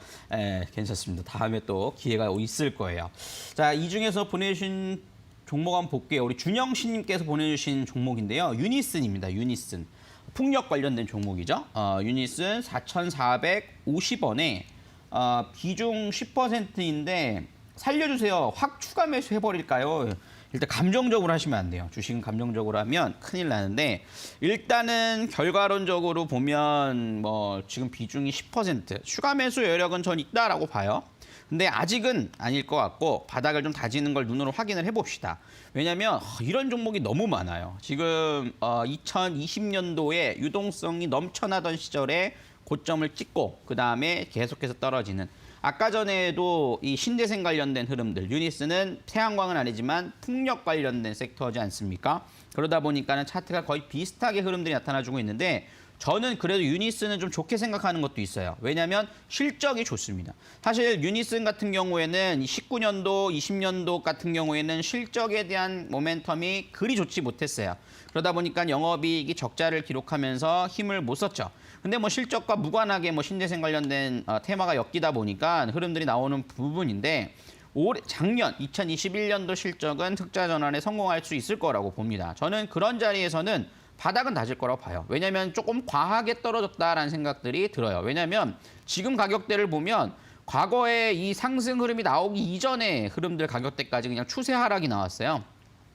괜찮습니다. 다음에 또 기회가 있을 거예요. 자, 이 중에서 보내주신 종목 한번 볼게요. 우리 준영 씨님께서 보내주신 종목인데요. 유니슨입니다. 유니슨. 풍력 관련된 종목이죠. 유니슨 4,450원에 비중 10%인데 살려주세요. 확 추가 매수 해버릴까요? 일단 감정적으로 하시면 안 돼요. 주식은 감정적으로 하면 큰일 나는데 일단은 결과론적으로 보면 뭐 지금 비중이 10% 추가 매수 여력은 전 있다라고 봐요. 근데 아직은 아닐 것 같고 바닥을 좀 다지는 걸 눈으로 확인을 해봅시다. 왜냐하면 이런 종목이 너무 많아요. 지금 2020년도에 유동성이 넘쳐나던 시절에 고점을 찍고 그다음에 계속해서 떨어지는 아까 전에도 이 신재생 관련된 흐름들, 유니스는 태양광은 아니지만 풍력 관련된 섹터지 않습니까? 그러다 보니까는 차트가 거의 비슷하게 흐름들이 나타나주고 있는데 저는 그래도 유니스는 좀 좋게 생각하는 것도 있어요. 왜냐하면 실적이 좋습니다. 사실 유니스 같은 경우에는 19년도, 20년도 같은 경우에는 실적에 대한 모멘텀이 그리 좋지 못했어요. 그러다 보니까 영업이익이 적자를 기록하면서 힘을 못 썼죠. 근데 뭐 실적과 무관하게 뭐 신재생 관련된 테마가 엮이다 보니까 흐름들이 나오는 부분인데 작년 2021년도 실적은 흑자 전환에 성공할 수 있을 거라고 봅니다. 저는 그런 자리에서는 바닥은 낮을 거라고 봐요. 왜냐하면 조금 과하게 떨어졌다라는 생각들이 들어요. 왜냐하면 지금 가격대를 보면 과거에 이 상승 흐름이 나오기 이전에 흐름들 가격대까지 그냥 추세 하락이 나왔어요.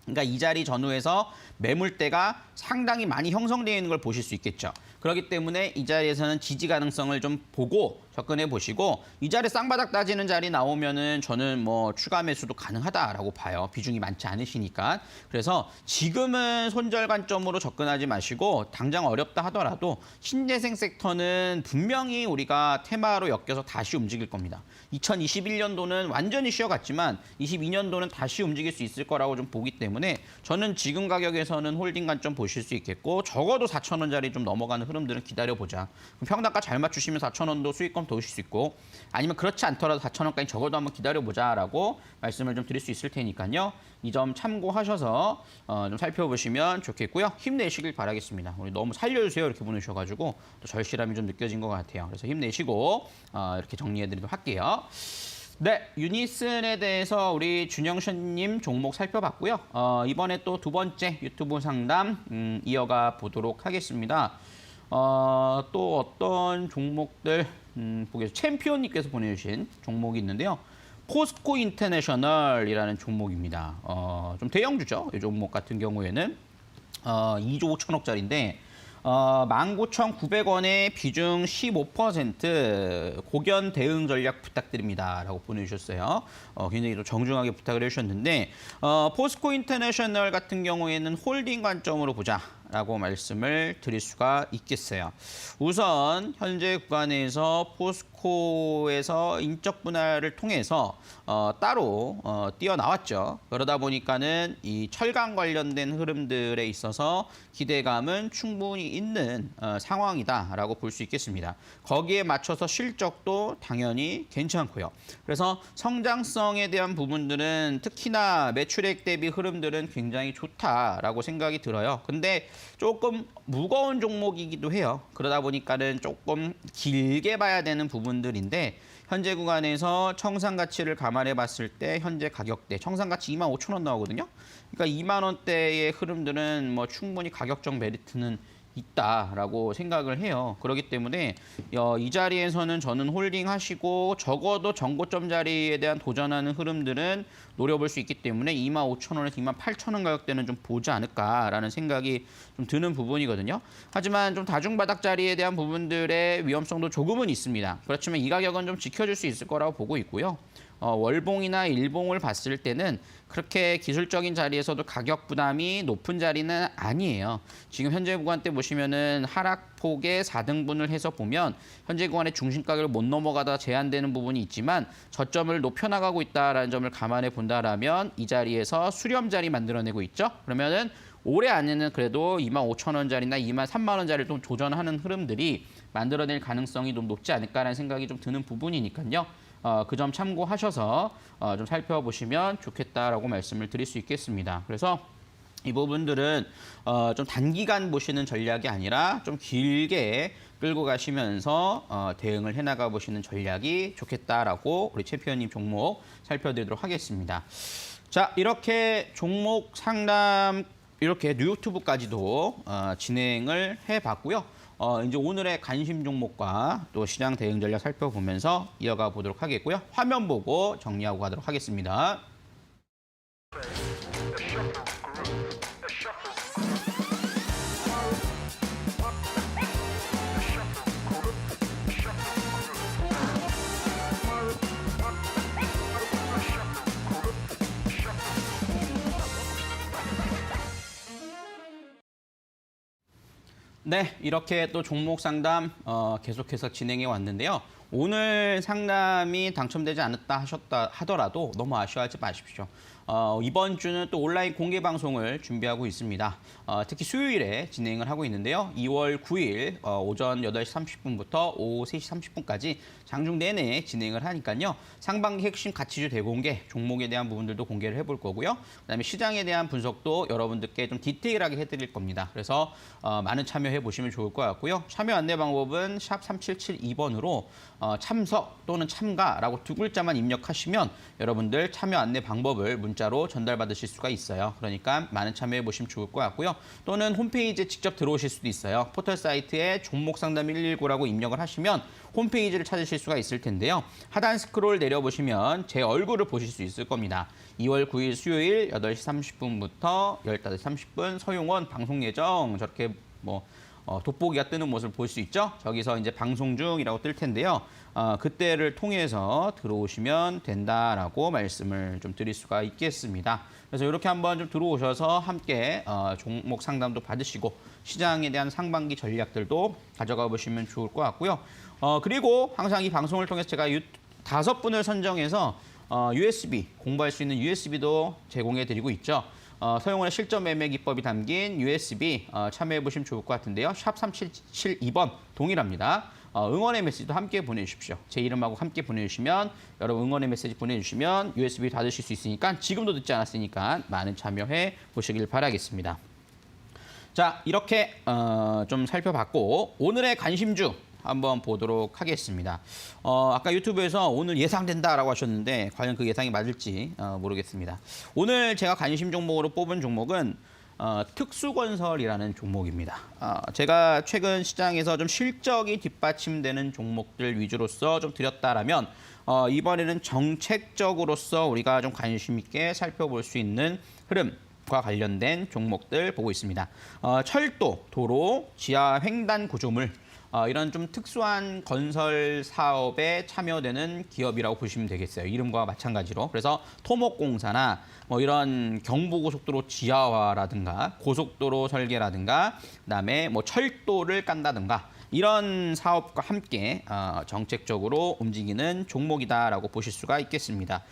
그러니까 이 자리 전후에서 매물대가 상당히 많이 형성되어 있는 걸 보실 수 있겠죠. 그렇기 때문에 이 자리에서는 지지 가능성을 좀 보고 접근해 보시고 이 자리 쌍바닥 따지는 자리 나오면은 저는 뭐 추가 매수도 가능하다라고 봐요. 비중이 많지 않으시니까. 그래서 지금은 손절 관점으로 접근하지 마시고 당장 어렵다 하더라도 신재생 섹터는 분명히 우리가 테마로 엮여서 다시 움직일 겁니다. 2021년도는 완전히 쉬어갔지만 22년도는 다시 움직일 수 있을 거라고 좀 보기 때문에 저는 지금 가격에서는 홀딩 관점 보실 수 있겠고 적어도 4,000원짜리 좀 넘어가는 흐름들은 기다려보자. 그럼 평단가 잘 맞추시면 4,000원도 수익권 더 오실 수 있고 아니면 그렇지 않더라도 4,000원까지 적어도 한번 기다려보자라고 말씀을 좀 드릴 수 있을 테니까요. 이 점 참고하셔서 좀 살펴보시면 좋겠고요. 힘내시길 바라겠습니다. 우리 너무 살려주세요 이렇게 보내주셔가지고 또 절실함이 좀 느껴진 것 같아요. 그래서 힘내시고 이렇게 정리해드리도록 할게요. 네, 유니슨에 대해서 우리 준영션님 종목 살펴봤고요. 이번에 또 두 번째 유튜브 상담 이어가 보도록 하겠습니다. 또 어떤 종목들 보겠습니다. 챔피언님께서 보내주신 종목이 있는데요. 포스코 인터내셔널이라는 종목입니다. 좀 대형주죠. 이 종목 같은 경우에는 2조 5천억짜리인데 19,900원에 비중 15% 고견 대응 전략 부탁드립니다. 라고 보내주셨어요. 굉장히 또 정중하게 부탁을 해주셨는데 포스코 인터내셔널 같은 경우에는 홀딩 관점으로 보자. 라고 말씀을 드릴 수가 있겠어요. 우선 현재 구간에서 포스코에서 인적 분할을 통해서 따로 뛰어나왔죠. 그러다 보니까는 이 철강 관련된 흐름들에 있어서 기대감은 충분히 있는 상황이다라고 볼 수 있겠습니다. 거기에 맞춰서 실적도 당연히 괜찮고요. 그래서 성장성에 대한 부분들은 특히나 매출액 대비 흐름들은 굉장히 좋다라고 생각이 들어요. 근데 조금 무거운 종목이기도 해요. 그러다 보니까는 조금 길게 봐야 되는 부분들인데 현재 구간에서 청산 가치를 감안해 봤을 때 현재 가격대 청산 가치 25,000원 나오거든요. 그러니까 2만 원대의 흐름들은 뭐 충분히 가격적 메리트는 있다라고 생각을 해요. 그렇기 때문에 이 자리에서는 저는 홀딩하시고 적어도 정고점 자리에 대한 도전하는 흐름들은 노려볼 수 있기 때문에 25,000원에서 28,000원 가격대는 좀 보지 않을까라는 생각이 좀 드는 부분이거든요. 하지만 좀 다중바닥 자리에 대한 부분들의 위험성도 조금은 있습니다. 그렇지만 이 가격은 좀 지켜줄 수 있을 거라고 보고 있고요. 월봉이나 일봉을 봤을 때는 그렇게 기술적인 자리에서도 가격 부담이 높은 자리는 아니에요. 지금 현재 구간 때 보시면은 하락폭의 4등분을 해서 보면 현재 구간의 중심 가격을 못 넘어가다 제한되는 부분이 있지만 저점을 높여나가고 있다는 점을 감안해 본다라면 이 자리에서 수렴 자리 만들어내고 있죠. 그러면은 올해 안에는 그래도 25,000원짜리나 23,000원짜리를 좀 도전하는 흐름들이 만들어낼 가능성이 좀 높지 않을까라는 생각이 좀 드는 부분이니까요. 그 점 참고하셔서 좀 살펴보시면 좋겠다라고 말씀을 드릴 수 있겠습니다. 그래서 이 부분들은 좀 단기간 보시는 전략이 아니라 좀 길게 끌고 가시면서 대응을 해나가 보시는 전략이 좋겠다라고 우리 챔피언님 종목 살펴드리도록 하겠습니다. 자, 이렇게 종목 상담 이렇게 유튜브까지도 진행을 해봤고요. 이제 오늘의 관심 종목과 또 시장 대응 전략 살펴보면서 이어가 보도록 하겠고요. 화면 보고 정리하고 가도록 하겠습니다. 네, 이렇게 또 종목 상담 계속해서 진행해 왔는데요. 오늘 상담이 당첨되지 않았다 하더라도 너무 아쉬워하지 마십시오. 이번 주는 또 온라인 공개 방송을 준비하고 있습니다. 특히 수요일에 진행을 하고 있는데요. 2월 9일 오전 8시 30분부터 오후 3시 30분까지 장중 내내 진행을 하니까요. 상반기 핵심 가치주 대공개, 종목에 대한 부분들도 공개를 해볼 거고요. 그다음에 시장에 대한 분석도 여러분들께 좀 디테일하게 해드릴 겁니다. 그래서 많은 참여해 보시면 좋을 것 같고요. 참여 안내 방법은 샵 3772번으로 참석 또는 참가라고 두 글자만 입력하시면 여러분들 참여 안내 방법을 문자로 전달받으실 수가 있어요. 그러니까 많은 참여해 보시면 좋을 것 같고요. 또는 홈페이지에 직접 들어오실 수도 있어요. 포털 사이트에 종목 상담 119라고 입력을 하시면 홈페이지를 찾으실 수가 있을 텐데요. 하단 스크롤 내려보시면 제 얼굴을 보실 수 있을 겁니다. 2월 9일 수요일 8시 30분부터 15시 30분 서용원 방송 예정 저렇게 돋보기가 뜨는 모습을 볼 수 있죠. 저기서 이제 방송 중이라고 뜰 텐데요. 그때를 통해서 들어오시면 된다라고 말씀을 좀 드릴 수가 있겠습니다. 그래서 이렇게 한번 좀 들어오셔서 함께 종목 상담도 받으시고 시장에 대한 상반기 전략들도 가져가 보시면 좋을 것 같고요. 그리고 항상 이 방송을 통해서 제가 5분을 선정해서 USB, 공부할 수 있는 USB도 제공해 드리고 있죠. 서용원의 실전 매매 기법이 담긴 USB 참여해 보시면 좋을 것 같은데요. 샵 3772번 동일합니다. 응원의 메시지도 함께 보내주십시오. 제 이름하고 함께 보내주시면 여러분 응원의 메시지 보내주시면 USB 받으실 수 있으니까 지금도 늦지 않았으니까 많은 참여해 보시길 바라겠습니다. 자, 이렇게 좀 살펴봤고 오늘의 관심주 한번 보도록 하겠습니다. 아까 유튜브에서 오늘 예상된다라고 하셨는데 과연 그 예상이 맞을지 모르겠습니다. 오늘 제가 관심 종목으로 뽑은 종목은 특수건설이라는 종목입니다. 제가 최근 시장에서 좀 실적이 뒷받침되는 종목들 위주로서 좀 드렸다라면 이번에는 정책적으로서 우리가 좀 관심 있게 살펴볼 수 있는 흐름과 관련된 종목들 보고 있습니다. 철도, 도로, 지하 횡단 구조물 이런 좀 특수한 건설 사업에 참여되는 기업이라고 보시면 되겠어요. 이름과 마찬가지로. 그래서 토목공사나 이런 경부고속도로 지하화라든가 고속도로 설계라든가 그다음에 철도를 깐다든가 이런 사업과 함께 정책적으로 움직이는 종목이다라고 보실 수가 있겠습니다.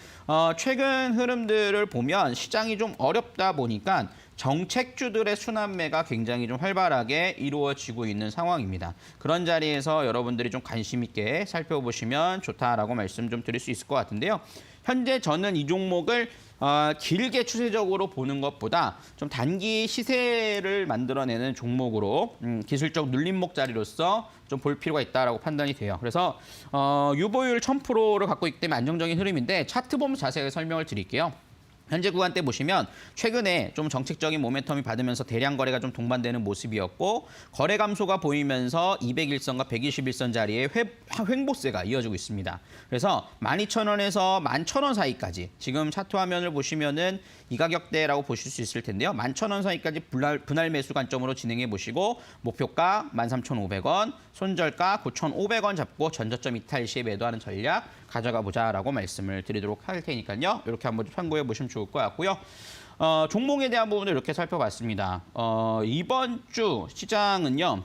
최근 흐름들을 보면 시장이 좀 어렵다 보니까 정책주들의 순환매가 굉장히 좀 활발하게 이루어지고 있는 상황입니다. 그런 자리에서 여러분들이 좀 관심 있게 살펴보시면 좋다라고 말씀 좀 드릴 수 있을 것 같은데요. 현재 저는 이 종목을 길게 추세적으로 보는 것보다 좀 단기 시세를 만들어내는 종목으로 기술적 눌림목 자리로서 좀 볼 필요가 있다라고 판단이 돼요. 그래서 유보율 1000%를 갖고 있기 때문에 안정적인 흐름인데 차트 보면서 자세하게 설명을 드릴게요. 현재 구간대 보시면 최근에 좀 정책적인 모멘텀이 받으면서 대량 거래가 좀 동반되는 모습이었고 거래 감소가 보이면서 201선과 121선 자리에 횡보세가 이어지고 있습니다. 그래서 12,000원에서 11,000원 사이까지 지금 차트 화면을 보시면은 이 가격대라고 보실 수 있을 텐데요. 11,000원 사이까지 분할 매수 관점으로 진행해 보시고 목표가 13,500원, 손절가 9,500원 잡고 전저점 이탈 시에 매도하는 전략 가져가 보자라고 말씀을 드리도록 할 테니까요. 이렇게 한번 참고해 보시면 좋을 것 같고요. 종목에 대한 부분을 이렇게 살펴봤습니다. 이번 주 시장은요,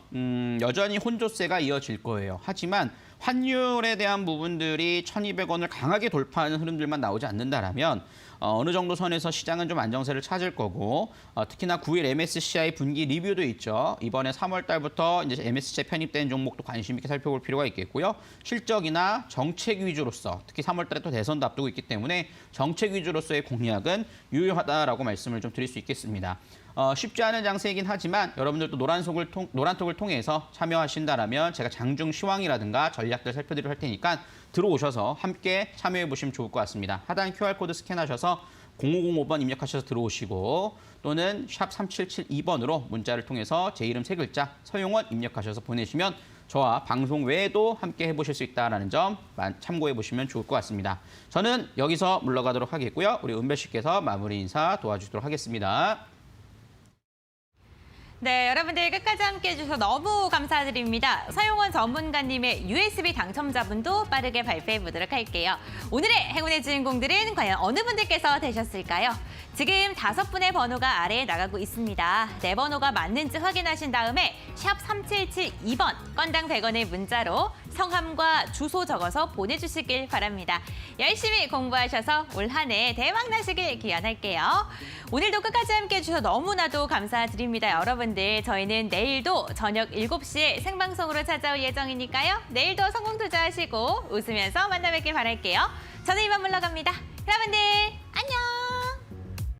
여전히 혼조세가 이어질 거예요. 하지만 환율에 대한 부분들이 1,200원을 강하게 돌파하는 흐름들만 나오지 않는다라면 어느 정도 선에서 시장은 좀 안정세를 찾을 거고 특히나 9일 MSCI 분기 리뷰도 있죠. 이번에 3월 달부터 이제 MSCI 편입된 종목도 관심 있게 살펴볼 필요가 있겠고요. 실적이나 정책 위주로서 특히 3월 달에 또 대선도 앞두고 있기 때문에 정책 위주로서의 공략은 유효하다라고 말씀을 좀 드릴 수 있겠습니다. 쉽지 않은 장세이긴 하지만 여러분들도 노란톡을 통해서 참여하신다라면 제가 장중 시황이라든가 전략들 살펴드리도록 할 테니까 들어오셔서 함께 참여해 보시면 좋을 것 같습니다. 하단 QR코드 스캔하셔서 0505번 입력하셔서 들어오시고 또는 샵 3772번으로 문자를 통해서 제 이름 3글자 서용원 입력하셔서 보내시면 저와 방송 외에도 함께 해보실 수 있다는 점 참고해 보시면 좋을 것 같습니다. 저는 여기서 물러가도록 하겠고요. 우리 은배 씨께서 마무리 인사 도와주도록 하겠습니다. 네, 여러분들 끝까지 함께 해주셔서 너무 감사드립니다. 서용원 전문가님의 USB 당첨자분도 빠르게 발표해 보도록 할게요. 오늘의 행운의 주인공들은 과연 어느 분들께서 되셨을까요? 지금 5분의 번호가 아래에 나가고 있습니다. 네 번호가 맞는지 확인하신 다음에 샵 3772번 건당 100원의 문자로 성함과 주소 적어서 보내주시길 바랍니다. 열심히 공부하셔서 올 한 해 대박 나시길 기원할게요. 오늘도 끝까지 함께해 주셔서 너무나도 감사드립니다. 여러분들 저희는 내일도 저녁 7시에 생방송으로 찾아올 예정이니까요. 내일도 성공 투자하시고 웃으면서 만나 뵙길 바랄게요. 저는 이만 물러갑니다. 여러분들 안녕.